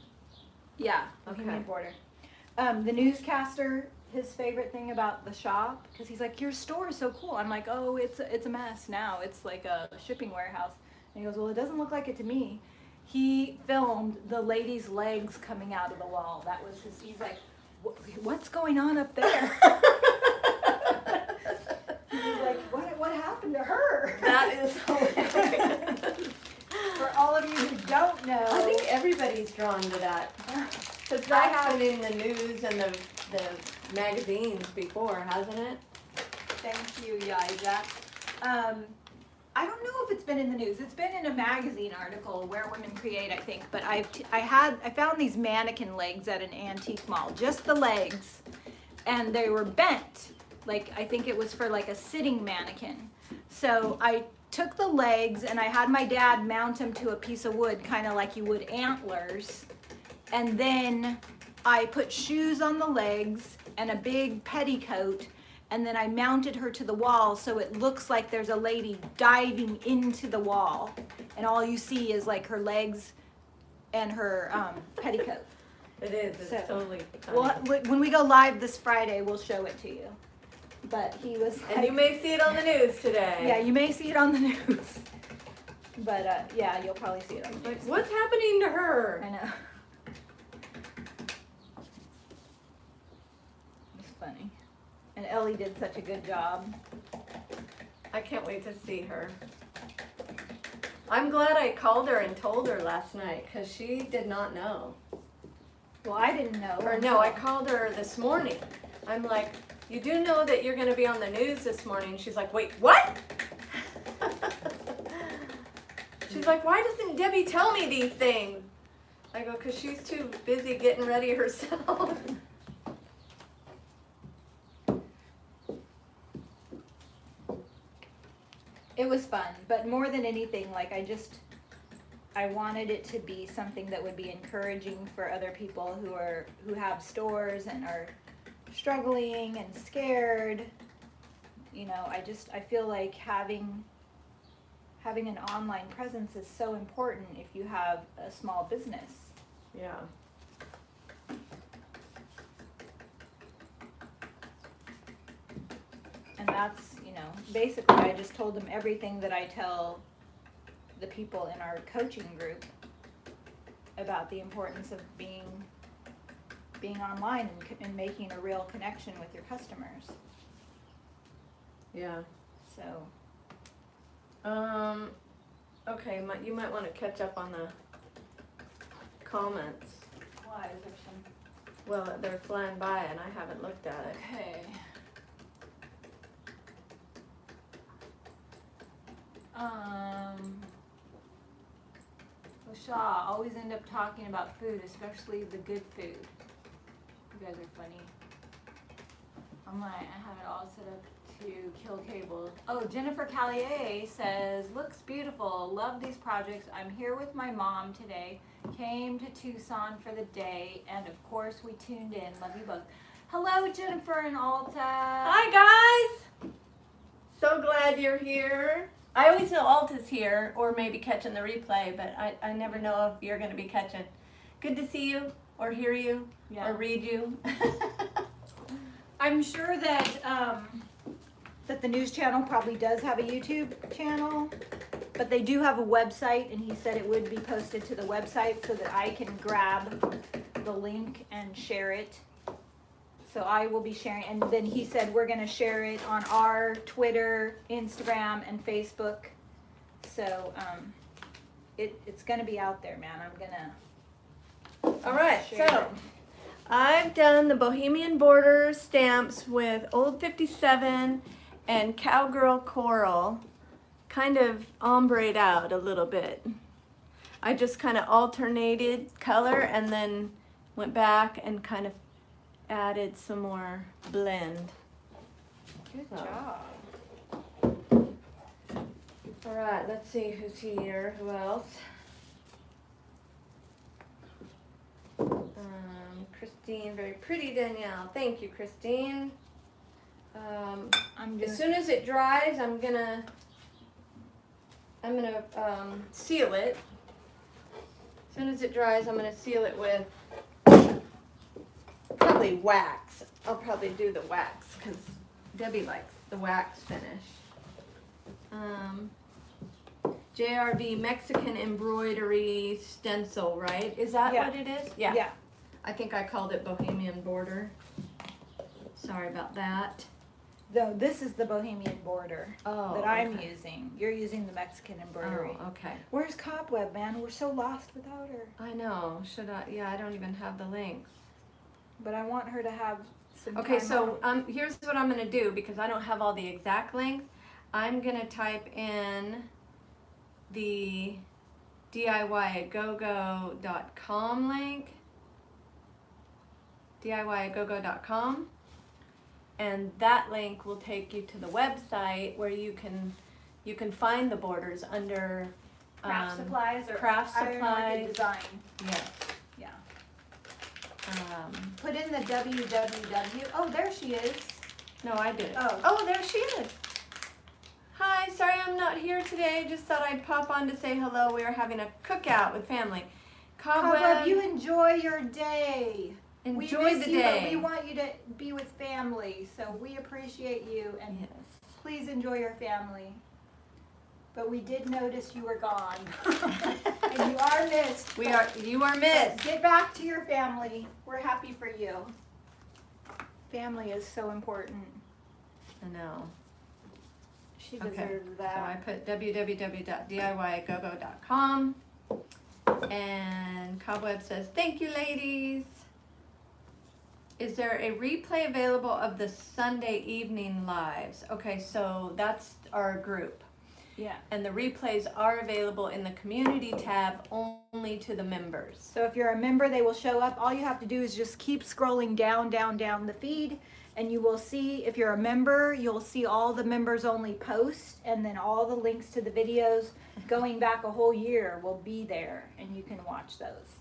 Yeah, Okay. Bohemian border. The newscaster, his favorite thing about the shop, because he's like, your store is so cool. I'm like, oh, it's a mess now. It's like a shipping warehouse. And he goes, well, it doesn't look like it to me. He filmed the lady's legs coming out of the wall. That was his. He's like, what's going on up there? He's like, what happened to her? That is hilarious. For all of you who don't know, I think everybody's drawn to that. Because that's been in the news and the magazines before, hasn't it? Thank you, Yaija. I don't know if it's been in the news. It's been in a magazine article, Where Women Create, I think. But I found these mannequin legs at an antique mall, just the legs, and they were bent. Like, I think it was for like a sitting mannequin. So I took the legs and I had my dad mount them to a piece of wood, kind of like you would antlers. And then I put shoes on the legs and a big petticoat, and then I mounted her to the wall so it looks like there's a lady diving into the wall, and all you see is like her legs and her petticoat. It is. It's So, totally funny. Well, when we go live this Friday, we'll show it to you. But he was And you may see it on the news today. yeah, you may see it on the news. But yeah, you'll probably see it on the news. Like, what's happening to her? I know. It's funny. And Ellie did such a good job. I can't wait to see her. I'm glad I called her and told her last night because she did not know. Well, I didn't know. Or no, I called her this morning. I'm like, you do know that you're going to be on the news this morning. She's like, wait, what? She's like, why doesn't Debbie tell me these things? I go, because she's too busy getting ready herself. It was fun, but more than anything, like I wanted it to be something that would be encouraging for other people who have stores and are struggling and scared. You know, I feel like having an online presence is so important if you have a small business. Yeah. And that's, you know, basically I just told them everything that I tell the people in our coaching group about the importance of being online and making a real connection with your customers. Yeah. So, Okay, you might want to catch up on the comments. why is there some? Well, they're flying by and I haven't looked at it. Okay. Shaw, always end up talking about food, especially the good food. You guys are funny. I have it all set up to kill cable. Oh, Jennifer Callier says, look looks beautiful. Love these projects. I'm here with my mom today. Came to Tucson for the day, and of course we tuned in. Love you both. Hello, Jennifer and Alta. Hi guys! So glad you're here. I always know Alta's here, or maybe catching the replay, but I never know if you're going to be catching. Good to see you, or hear you, or read you. I'm sure that that the news channel probably does have a YouTube channel, but they do have a website, and he said it would be posted to the website so that I can grab the link and share it. So I will be sharing, and then he said we're going to share it on our Twitter, Instagram, and Facebook. So it's going to be out there, man. I'm going to All right, so I've done the Bohemian border stamps with Old 57 and Cowgirl Coral, kind of ombre'd out a little bit. I just kind of alternated color and then went back and kind of added some more blend. Good job. All right, let's see who's here. Who else? Christine, very pretty Danielle. Thank you, Christine. As soon as it dries, I'm gonna seal it. As soon as it dries, I'm gonna seal it with probably wax. I'll probably do the wax because Debbie likes the wax finish. JRV Mexican embroidery stencil, right? Is that what it is? Yeah. Yeah. I think I called it Bohemian border. Sorry about that. No, this is the Bohemian border that I'm using. You're using the Mexican embroidery. Oh, okay. Where's Cobweb, man? We're so lost without her. I know. Should I? Yeah, I don't even have the links. But I want her to have some Okay, time so off. here's what I'm going to do because I don't have all the exact links. I'm going to type in the DIYagogo.com link. DIYagogo.com. And that link will take you to the website where you can find the borders under Craft supplies or craft Iron Orchid supplies. design. Yes. Yeah. Put in the www. Oh, there she is. No, I did. Oh, there she is. Hi, sorry I'm not here today. Just thought I'd pop on to say hello. We are having a cookout with family. Cobweb, you enjoy your day. Enjoy we miss the you, day. But we want you to be with family, so we appreciate you, and Yes. please enjoy your family. But we did notice you were gone, and you are missed. You are missed. Get back to your family. We're happy for you. Family is so important. I know. She deserves that. So I put www.diyagogo.com, and Cobweb says, "Thank you, ladies." Is there a replay available of the Sunday evening lives? Okay, so that's our group. Yeah. And the replays are available in the community tab only to the members. So if you're a member, they will show up. All you have to do is just keep scrolling down the feed, and you will see, if you're a member, you'll see all the members only posts, and then all the links to the videos going back a whole year will be there, and you can watch those.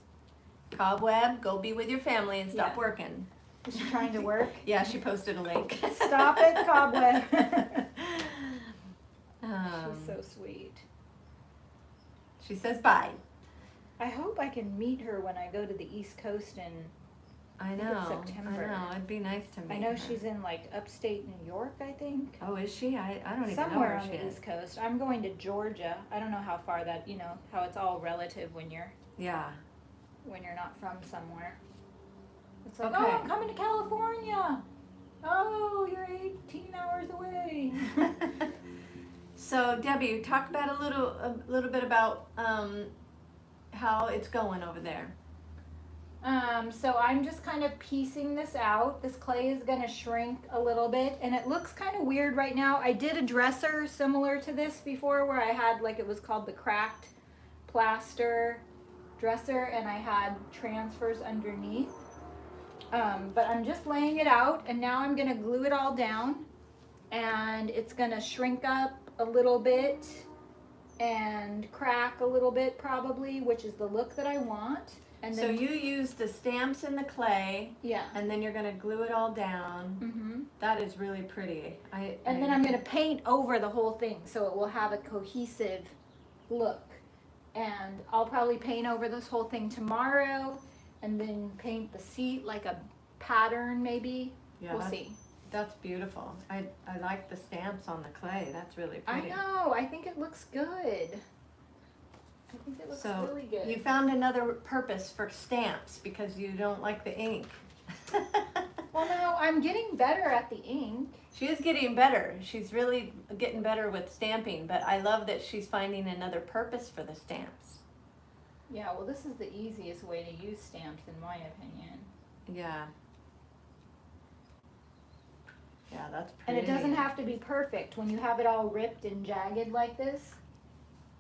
Cobweb, go be with your family and stop working. Is she trying to work? Yeah, she posted a link. Stop it, Cobweb. She's so sweet. She says bye. I hope I can meet her when I go to the East Coast in September. I know. It'd be nice to meet I know her. she's in like upstate New York, I think. Oh, is she? I don't even know Somewhere where on she the is. East Coast. I'm going to Georgia. I don't know how far that, how it's all relative when you're not from somewhere. It's like, Okay. oh, I'm coming to California. Oh, you're 18 hours away. So Debbie, talk about a little bit about how it's going over there. So I'm just kind of piecing this out. This clay is going to shrink a little bit, and it looks kind of weird right now. I did a dresser similar to this before where I had, it was called the cracked plaster dresser, and I had transfers underneath. But I'm just laying it out, and now I'm going to glue it all down, and it's going to shrink up a little bit, and crack a little bit probably, which is the look that I want. And So then, you use the stamps in the clay, yeah. and then you're gonna glue it all down. Mm-hmm. That is really pretty. And then I'm gonna paint over the whole thing so it will have a cohesive look. And I'll probably paint over this whole thing tomorrow, and then paint the seat like a pattern maybe. Yeah, We'll see. That's beautiful. I like the stamps on the clay. That's really I pretty. know. I think it looks good. I think it looks So really good. you found another purpose for stamps because you don't like the ink. Well, no, I'm getting better at the ink. She is getting better. She's really getting better with stamping, but I love that she's finding another purpose for the stamps. Yeah, well, this is the easiest way to use stamps, in my opinion. Yeah. Yeah, that's And pretty. it doesn't have to be perfect. When you have it all ripped and jagged like this,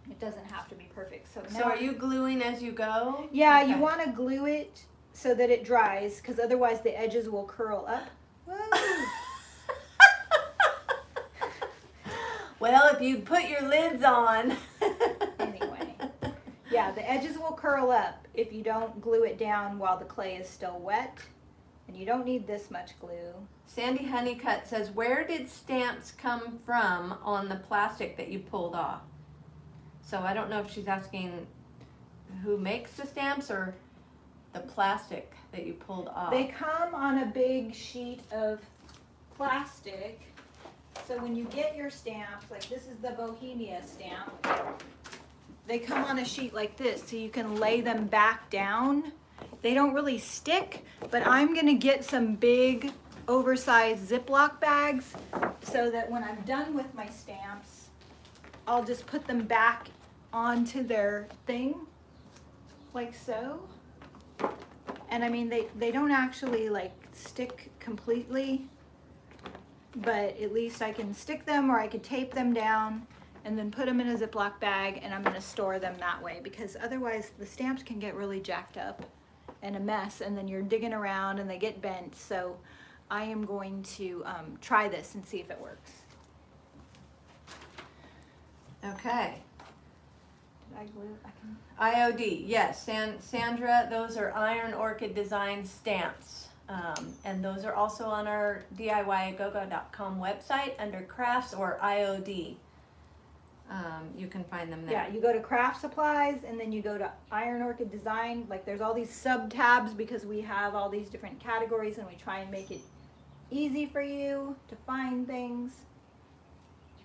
it doesn't have to be perfect. So, So are you gluing as you go? Yeah, Okay. you want to glue it so that it dries, because otherwise the edges will curl up. Whoa. Well, if you put your lids on. Anyway, yeah, the edges will curl up if you don't glue it down while the clay is still wet. And you don't need this much glue. Sandy Honeycutt says, where did stamps come from on the plastic that you pulled off? So I don't know if she's asking who makes the stamps or the plastic that you pulled off. They come on a big sheet of plastic. So when you get your stamps, like this is the Bohemian stamp, they come on a sheet like this so you can lay them back down. They don't really stick, but I'm gonna get some big oversized Ziploc bags so that when I'm done with my stamps, I'll just put them back onto their thing, like so. And I mean, they don't actually like stick completely, but at least I can stick them, or I could tape them down and then put them in a Ziploc bag, and I'm gonna store them that way, because otherwise the stamps can get really jacked up and a mess, and then you're digging around and they get bent. So I am going to try this and see if it works. Okay. Did I glue? I can. IOD, yes, Sandra, those are Iron Orchid Design stamps. And those are also on our DIYagogo.com website under crafts or IOD. You can find them there. Yeah, you go to craft supplies and then you go to Iron Orchid Design. Like there's all these sub tabs because we have all these different categories and we try and make it easy for you to find things.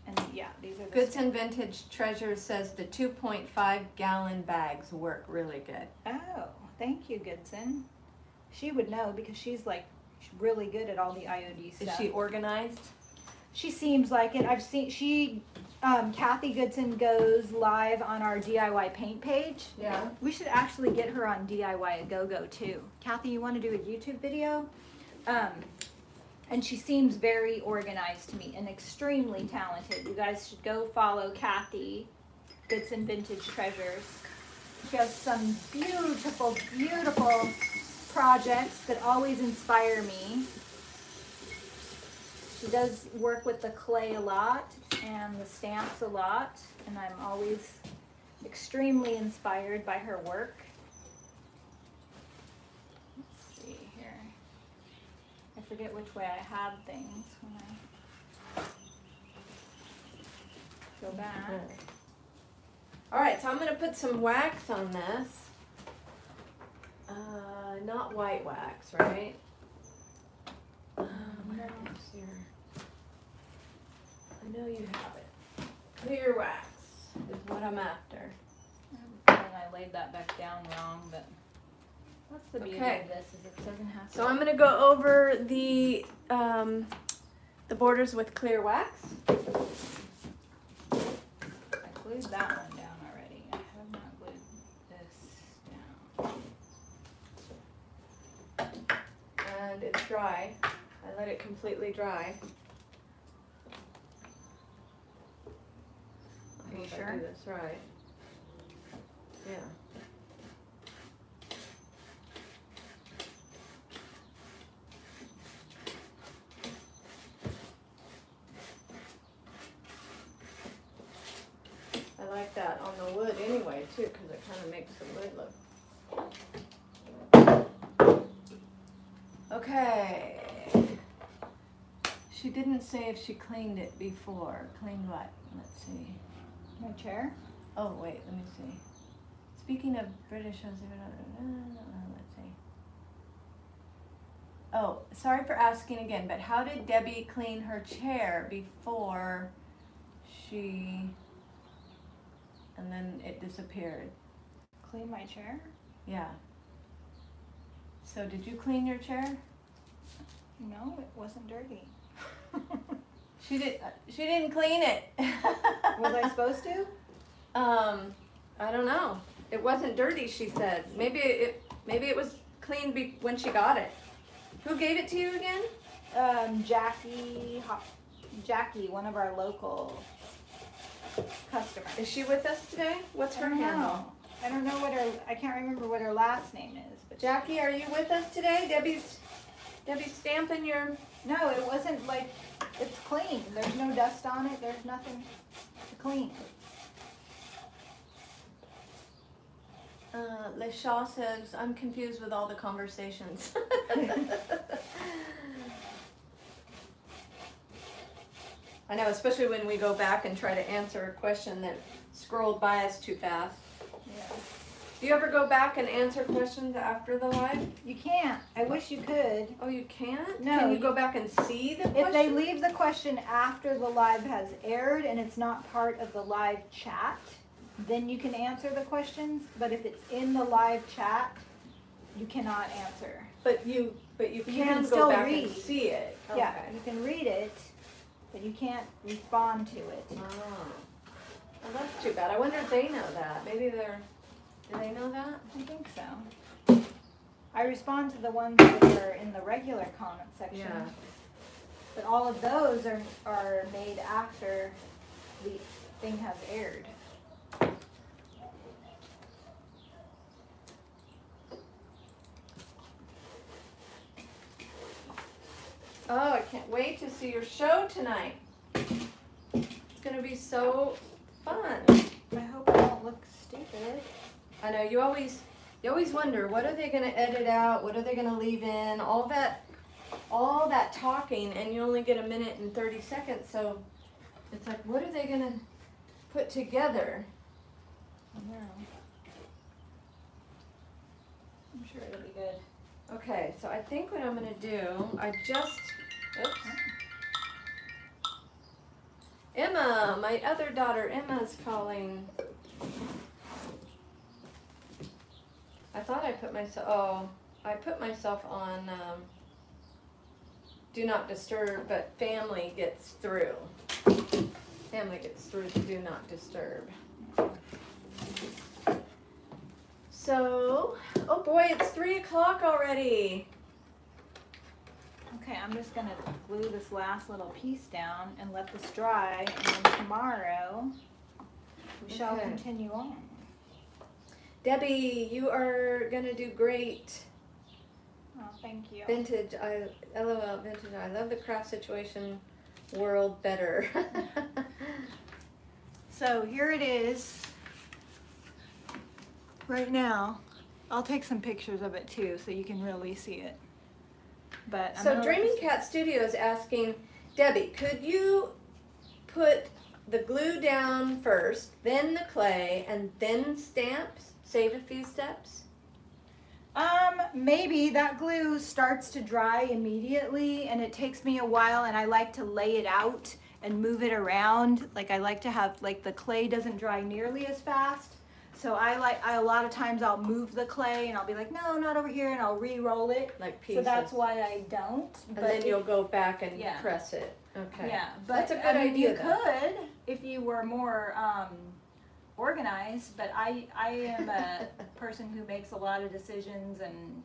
And yeah, these are the Goodson Vintage Treasures says the 2.5 gallon bags work really good. Oh, thank you, Goodson. She would know because she's like really good at all the IOD stuff. Is she organized? She seems like it. I've seen Kathy Goodson goes live on our DIY paint page. Yeah. We should actually get her on DIY a Go-Go too. Kathy, you want to do a YouTube video? And she seems very organized to me and extremely talented. You guys should go follow Kathy Goodson Vintage Treasures. She has some beautiful, beautiful projects that always inspire me. She does work with the clay a lot and the stamps a lot, and I'm always extremely inspired by her work. Let's see here. I forget which way I had things when I go back. All right, so I'm going to put some wax on this. Not white wax, right? No. Where's your... I know you have it. Clear wax is what I'm after. And I laid that back down wrong, but what's the beauty Okay. of this is it doesn't have to. So I'm going to go over the borders with clear wax. I glued that one down already. I have not glued this down. And it's dry. I let it completely dry. Are you I hope I sure? do this right. Yeah. I like that. way too, because it kind of makes the wood look. Okay. She didn't say if she cleaned it before. Cleaned what? Let's see. My chair? Oh, wait, let me see. Speaking of British shows, let's see. Oh, sorry for asking again, but how did Debbie clean her chair before she, and then it disappeared? Clean my chair? Yeah. So did you clean your chair? No, it wasn't dirty. She didn't clean it. Was I supposed to? I don't know. It wasn't dirty, she said. Maybe it was clean when she got it. Who gave it to you again? Jackie, one of our local customers. Is she with us today? What's her handle? I don't know I can't remember what her last name is. But Jackie, are you with us today? Debbie's stamping your... No, it wasn't like, it's clean. There's no dust on it. There's nothing to clean. LeShaw says, I'm confused with all the conversations. I know, especially when we go back and try to answer a question that scrolled by us too fast. Yeah. Do you ever go back and answer questions after the live? You can't. I wish you could. Oh, you can't? No. Can you go back and see the question? If they leave the question after the live has aired and it's not part of the live chat, then you can answer the questions. But if it's in the live chat, you cannot answer. But you can go still back read. And see it. Okay. Yeah, you can read it, but you can't respond to it. Oh. Well, that's too bad. I wonder if they know that. Maybe do they know that? I think so. I respond to the ones that are in the regular comment section. Yeah. But all of those are made after the thing has aired. Oh, I can't wait to see your show tonight. It's gonna be so fun. I hope I don't look stupid. I know you always wonder, what are they gonna edit out? What are they gonna leave in? All that talking, and you only get a minute and 30 seconds. So it's like, what are they gonna put together? I know. I'm sure it'll be good. Okay, so I think what I'm gonna do, oops. Emma, my other daughter, Emma's calling. I thought I put myself on Do Not Disturb, but family gets through. Family gets through to Do Not Disturb. So, oh boy, it's 3 o'clock already. Okay, I'm just gonna glue this last little piece down and let this dry, and then tomorrow we shall Okay. continue on. Debbie, you are gonna do great. Oh, thank you. Vintage, LOL, vintage. I love the craft situation world better. So here it is. Right now, I'll take some pictures of it too, so you can really see it. But So Dreaming Cat Studio is asking, Debbie, could you put the glue down first, then the clay, and then stamps? Save a few steps? Maybe that glue starts to dry immediately, and it takes me a while, and I like to lay it out and move it around. Like I like to have, like the clay doesn't dry nearly as fast. So a lot of times I'll move the clay and I'll be like, no, not over here, and I'll re-roll it. Like pieces. So that's why I don't. And then you'll go back and Yeah. press it. Okay. Yeah, but That's a good idea, You though. could if you were more organized. But I am a person who makes a lot of decisions, and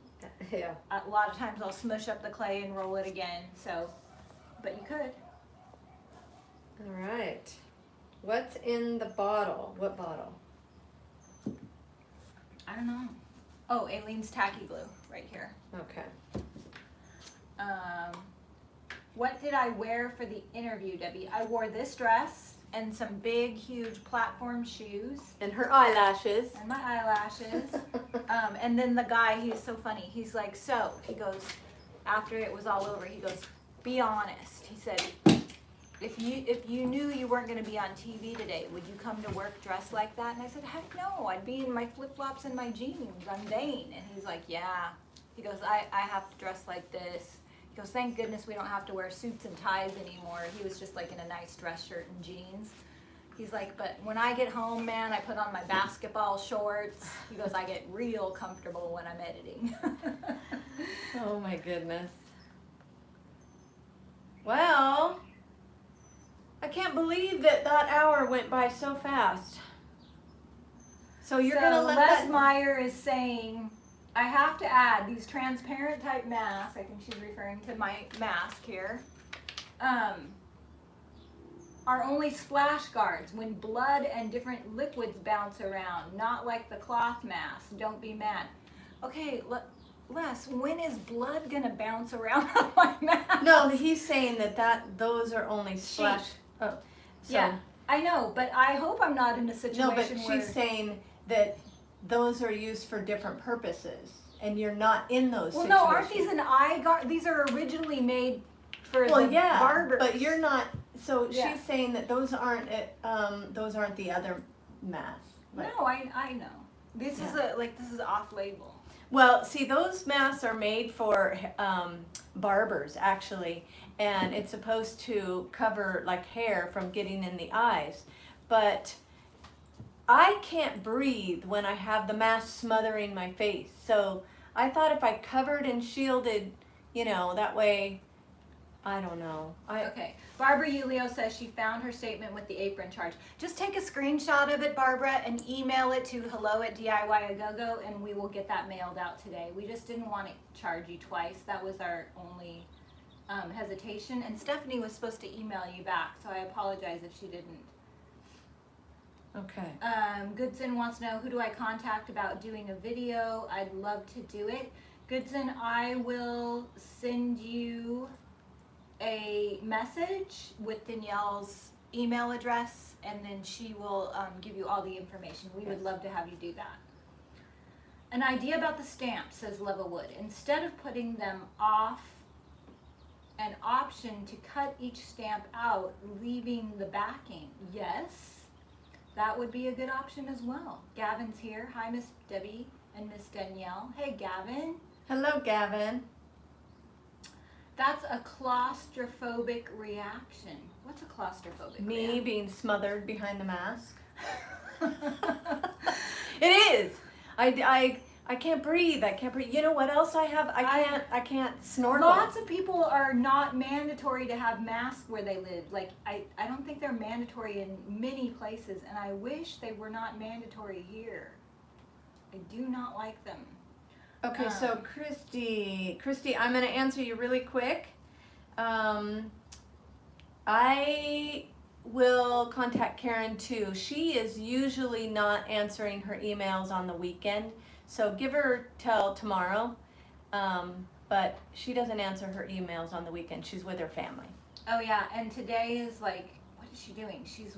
Yeah. a lot of times I'll smush up the clay and roll it again. So, but you could. All right. What's in the bottle? What bottle? I don't know. Oh, Aileen's tacky glue right here. Okay. What did I wear for the interview, Debbie? I wore this dress and some big, huge platform shoes. And her eyelashes. And my eyelashes. And then the guy, he's so funny. He's like, so, he goes, after it was all over, he goes, be honest. He said, if you knew you weren't going to be on TV today, would you come to work dressed like that? And I said, heck no, I'd be in my flip-flops and my jeans. I'm vain. And he's like, yeah. He goes, I have to dress like this. He goes, thank goodness we don't have to wear suits and ties anymore. He was just like in a nice dress shirt and jeans. He's like, but when I get home, man, I put on my basketball shorts. He goes, I get real comfortable when I'm editing. Oh my goodness. Well, I can't believe that hour went by so fast. So you're gonna let Les that... Meyer is saying, I have to add these transparent type masks. I think she's referring to my mask here. Are only splash guards when blood and different liquids bounce around, not like the cloth mask. Don't be mad. Okay, Les, when is blood gonna bounce around on my mask? No, he's saying those are only splash. Oh, so, yeah, I know, but I hope I'm not in a situation no, but where... she's saying that those are used for different purposes, and you're not in those Well, situations. no, aren't these an eye guard? These are originally made for the barbers. But you're not. So Yeah. she's saying that those aren't the other masks. Like, No, I know. This is off label. well, see, those masks are made for barbers actually, and it's supposed to cover like hair from getting in the eyes, but I can't breathe when I have the mask smothering my face. So I thought if I covered and shielded, that way, I don't know. Okay. Barbara Ulio says she found her statement with the apron charge. Just take a screenshot of it, Barbara, and email it to hello@DIYagogo, and we will get that mailed out today. We just didn't want to charge you twice. That was our only hesitation. And Stephanie was supposed to email you back, so I apologize if she didn't. Okay. Goodson wants to know, who do I contact about doing a video? I'd love to do it. Goodson, I will send you a message with Danielle's email address, and then she will give you all the information. We would love to have you do that. An idea about the stamps, says Leva Wood. Instead of putting them off, an option to cut each stamp out, leaving the backing. Yes, that would be a good option as well. Gavin's here. Hi, Miss Debbie and Miss Danielle. Hey, Gavin. Hello, Gavin. That's a claustrophobic reaction. What's a claustrophobic reaction? Me being smothered behind the mask. It is. I can't breathe. I can't breathe. You know what else I have? I can't snorkel. Lots of people are not mandatory to have masks where they live. Like I don't think they're mandatory in many places, and I wish they were not mandatory here. I do not like them. Okay, so Christy, I'm going to answer you really quick. I will contact Karen too. She is usually not answering her emails on the weekend, so give her till tomorrow. But she doesn't answer her emails on the weekend. She's with her family. Oh yeah, and today is like, what is she doing? She's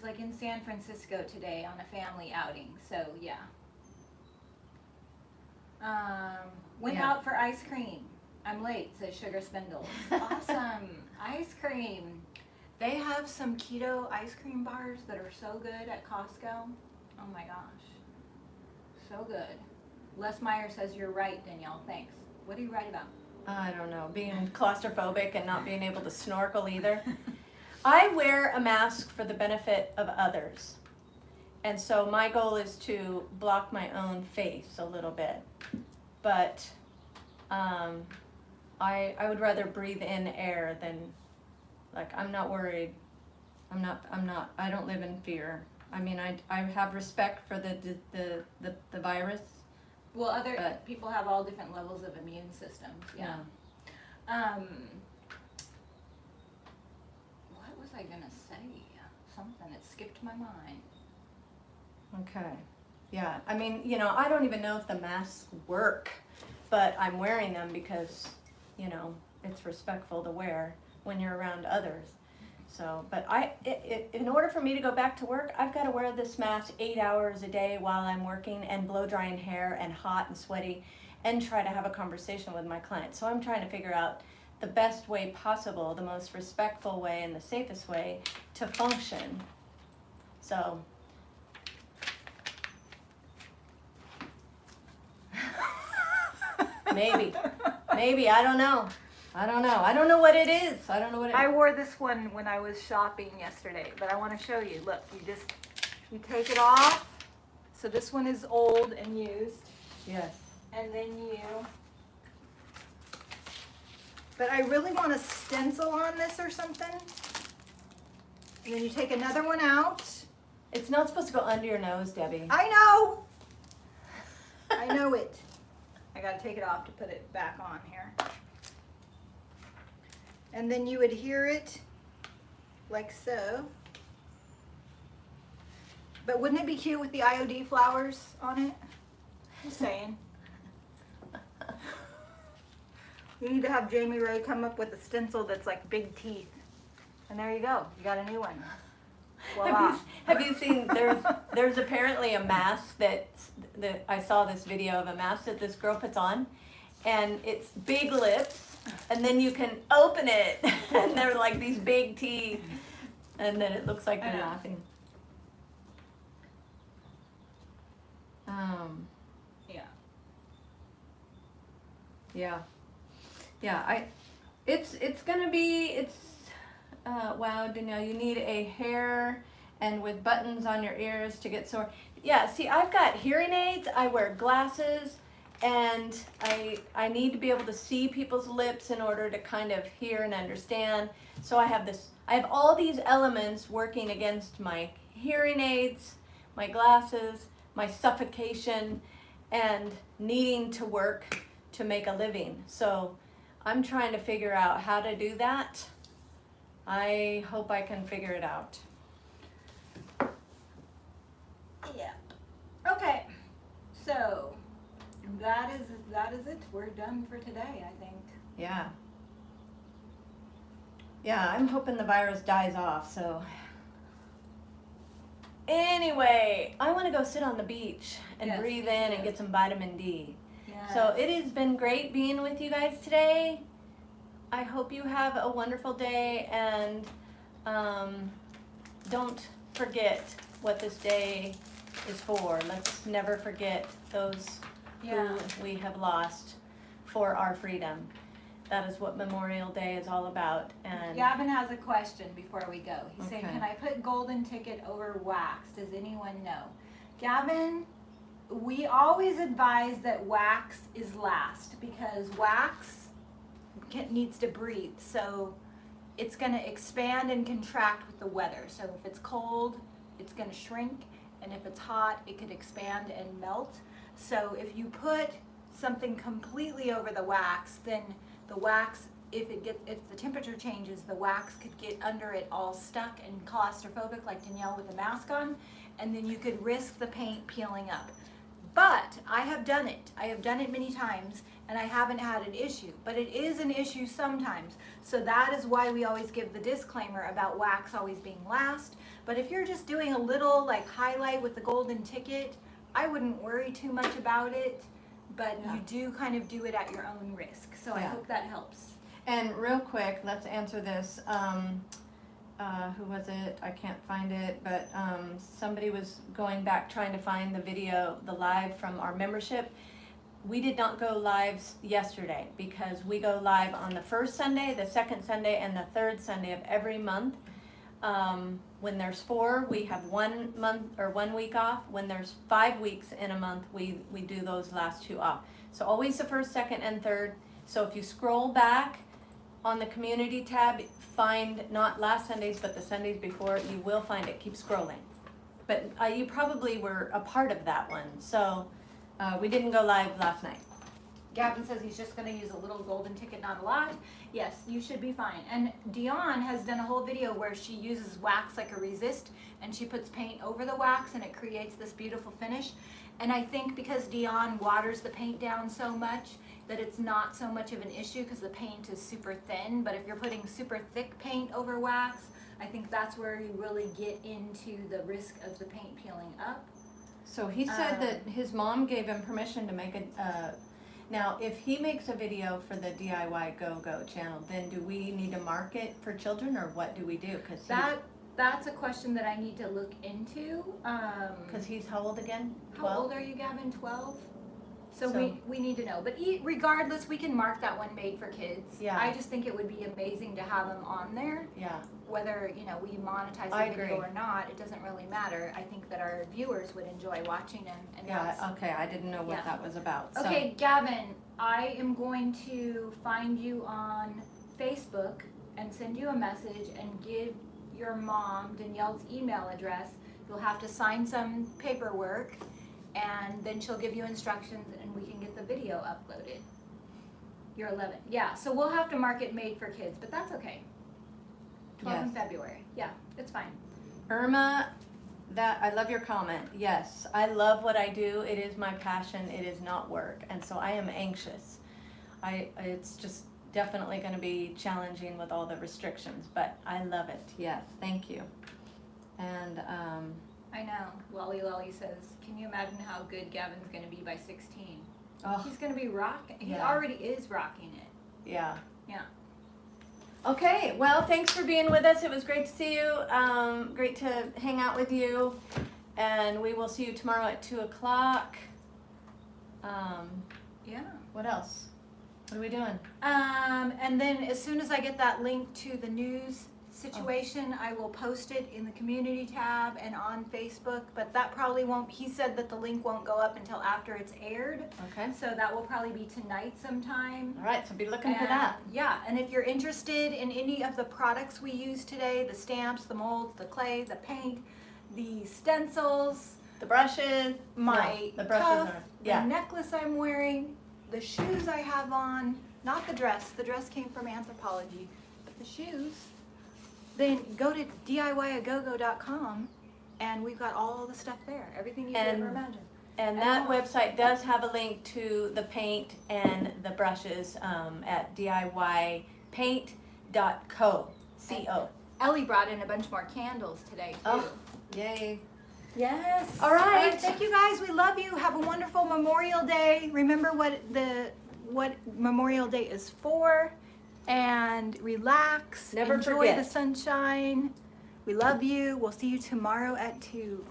like in San Francisco today on a family outing, so yeah. Went out for ice cream. I'm late, says Sugar Spindle. Awesome. Ice cream. They have some keto ice cream bars that are so good at Costco. Oh my gosh. So good. Les Meyer says you're right, Danielle. Thanks. What are you right about? I don't know, being claustrophobic and not being able to snorkel either. I wear a mask for the benefit of others. And so my goal is to block my own face a little bit. But I would rather breathe in air than, like, I'm not worried. I don't live in fear. I mean, I have respect for the virus. Well, other people have all different levels of immune systems. Yeah. What was I gonna say? Something, it skipped my mind. Okay. Yeah, I mean, I don't even know if the masks work, but I'm wearing them because, it's respectful to wear when you're around others. So, but in order for me to go back to work, I've got to wear this mask 8 hours a day while I'm working and blow drying hair and hot and sweaty and try to have a conversation with my clients. So I'm trying to figure out the best way possible, the most respectful way and the safest way to function. So. Maybe, I don't know. I don't know what it is. I wore this one when I was shopping yesterday, but I want to show you. Look, you take it off. So this one is old and used. Yes. And then but I really want a stencil on this or something. And then you take another one out. It's not supposed to go under your nose, Debbie. I know. I know it. I gotta take it off to put it back on here. And then you adhere it like so. But wouldn't it be cute with the IOD flowers on it? Just saying. You need to have Jamie Ray come up with a stencil that's like big teeth. And there you go. You got a new one. Voila. Have you seen, there's apparently a mask that I saw this video of a mask that this girl puts on, and it's big lips, and then you can open it, and they're like these big teeth, and then it looks like they're laughing. Yeah. It's gonna be, wow, Danielle, you need a hair and with buttons on your ears to get sore. Yeah, see, I've got hearing aids, I wear glasses, and I need to be able to see people's lips in order to kind of hear and understand. So I have all these elements working against my hearing aids, my glasses, my suffocation, and needing to work to make a living. So I'm trying to figure out how to do that. I hope I can figure it out. Yeah. Okay. So that is it. We're done for today, I think. Yeah. Yeah, I'm hoping the virus dies off, so. Anyway, I want to go sit on the beach and breathe in and get some vitamin D. Yes. So it has been great being with you guys today. I hope you have a wonderful day, and don't forget what this day is for. Let's never forget those who we have lost for our freedom. That is what Memorial Day is all about. And Gavin has a question before we go. He's saying, Okay. can I put golden ticket over wax? Does anyone know? Gavin, we always advise that wax is last, because wax needs to breathe. So it's going to expand and contract with the weather. So if it's cold, it's going to shrink. And if it's hot, it could expand and melt. So if you put something completely over the wax, then the wax, if the temperature changes, the wax could get under it all stuck and claustrophobic like Danielle with a mask on, and then you could risk the paint peeling up. But I have done it. I have done it many times, and I haven't had an issue. But it is an issue sometimes. So that is why we always give the disclaimer about wax always being last. But if you're just doing a little like highlight with the golden ticket, I wouldn't worry too much about it. But you do kind of do it at your own risk. So I hope that helps. And real quick, let's answer this. Who was it? I can't find it, but somebody was going back trying to find the video, the live from our membership. We did not go live yesterday because we go live on the first Sunday, the second Sunday, and the third Sunday of every month. When there's 4, we have 1 month or 1 week off. When there's 5 weeks in a month, we do those last 2 off. So always the first, second, and third. So if you scroll back on the community tab, find not last Sundays, but the Sundays before, you will find it. Keep scrolling. But you probably were a part of that one. So we didn't go live last night. Gavin says he's just going to use a little golden ticket, not a lot. Yes, you should be fine. And Dion has done a whole video where she uses wax like a resist, and she puts paint over the wax, and it creates this beautiful finish. And I think because Dion waters the paint down so much, that it's not so much of an issue because the paint is super thin. But if you're putting super thick paint over wax, I think that's where you really get into the risk of the paint peeling up. So he said that his mom gave him permission to make now if he makes a video for the DIY Go-Go channel, then do we need to mark it for children, or what do we do? That's a question that I need to look into. Because he's how old again? How old are you, Gavin? 12? So we need to know. But regardless, we can mark that one made for kids. Yeah. I just think it would be amazing to have them on there. Yeah. Whether, you know, we monetize the video or not, it doesn't really matter. I think that our viewers would enjoy watching them. And Yeah, okay, I didn't know what that was about. So. Okay, Gavin, I am going to find you on Facebook and send you a message and give your mom Danielle's email address. You'll have to sign some paperwork, and then she'll give you instructions and we can get the video uploaded. You're 11. Yeah, so we'll have to mark it made for kids, but that's okay. 12 in February. Yeah, it's fine. Irma, I love your comment. Yes, I love what I do. It is my passion. It is not work. And so I am anxious. It's just definitely going to be challenging with all the restrictions, but I love it. Yes, thank you. And I know. Lolly says, can you imagine how good Gavin's going to be by 16? oh, He's going to be rocking. He Yeah. already is rocking it. yeah. Yeah. Okay, well, thanks for being with us. It was great to see you. Great to hang out with you. And we will see you tomorrow at 2 o'clock. Yeah. What else? What are we doing? And then as soon as I get that link to the news situation, I will post it in the community tab and on Facebook, but that probably won't, he said that the link won't go up until after it's aired. Okay. So that will probably be tonight sometime. All right, so be looking for that. Yeah, and if you're interested in any of the products we used today, the stamps, the molds, the clay, the paint, the stencils, The brushes. my the brushes cuff, are, yeah. the necklace I'm wearing, the shoes I have on, not the dress came from Anthropology, but the shoes, then go to DIYagogo.com and we've got all the stuff there, everything you could ever imagine. And that website does have a link to the paint and the brushes at DIYpaint.co. C-O. Ellie brought in a bunch more candles today too. Oh, yay. Yes. All right. Thank you guys. We love you. Have a wonderful Memorial Day. Remember what Memorial Day is for, and relax. Never Enjoy forget. the sunshine. We love you. We'll see you tomorrow at 2.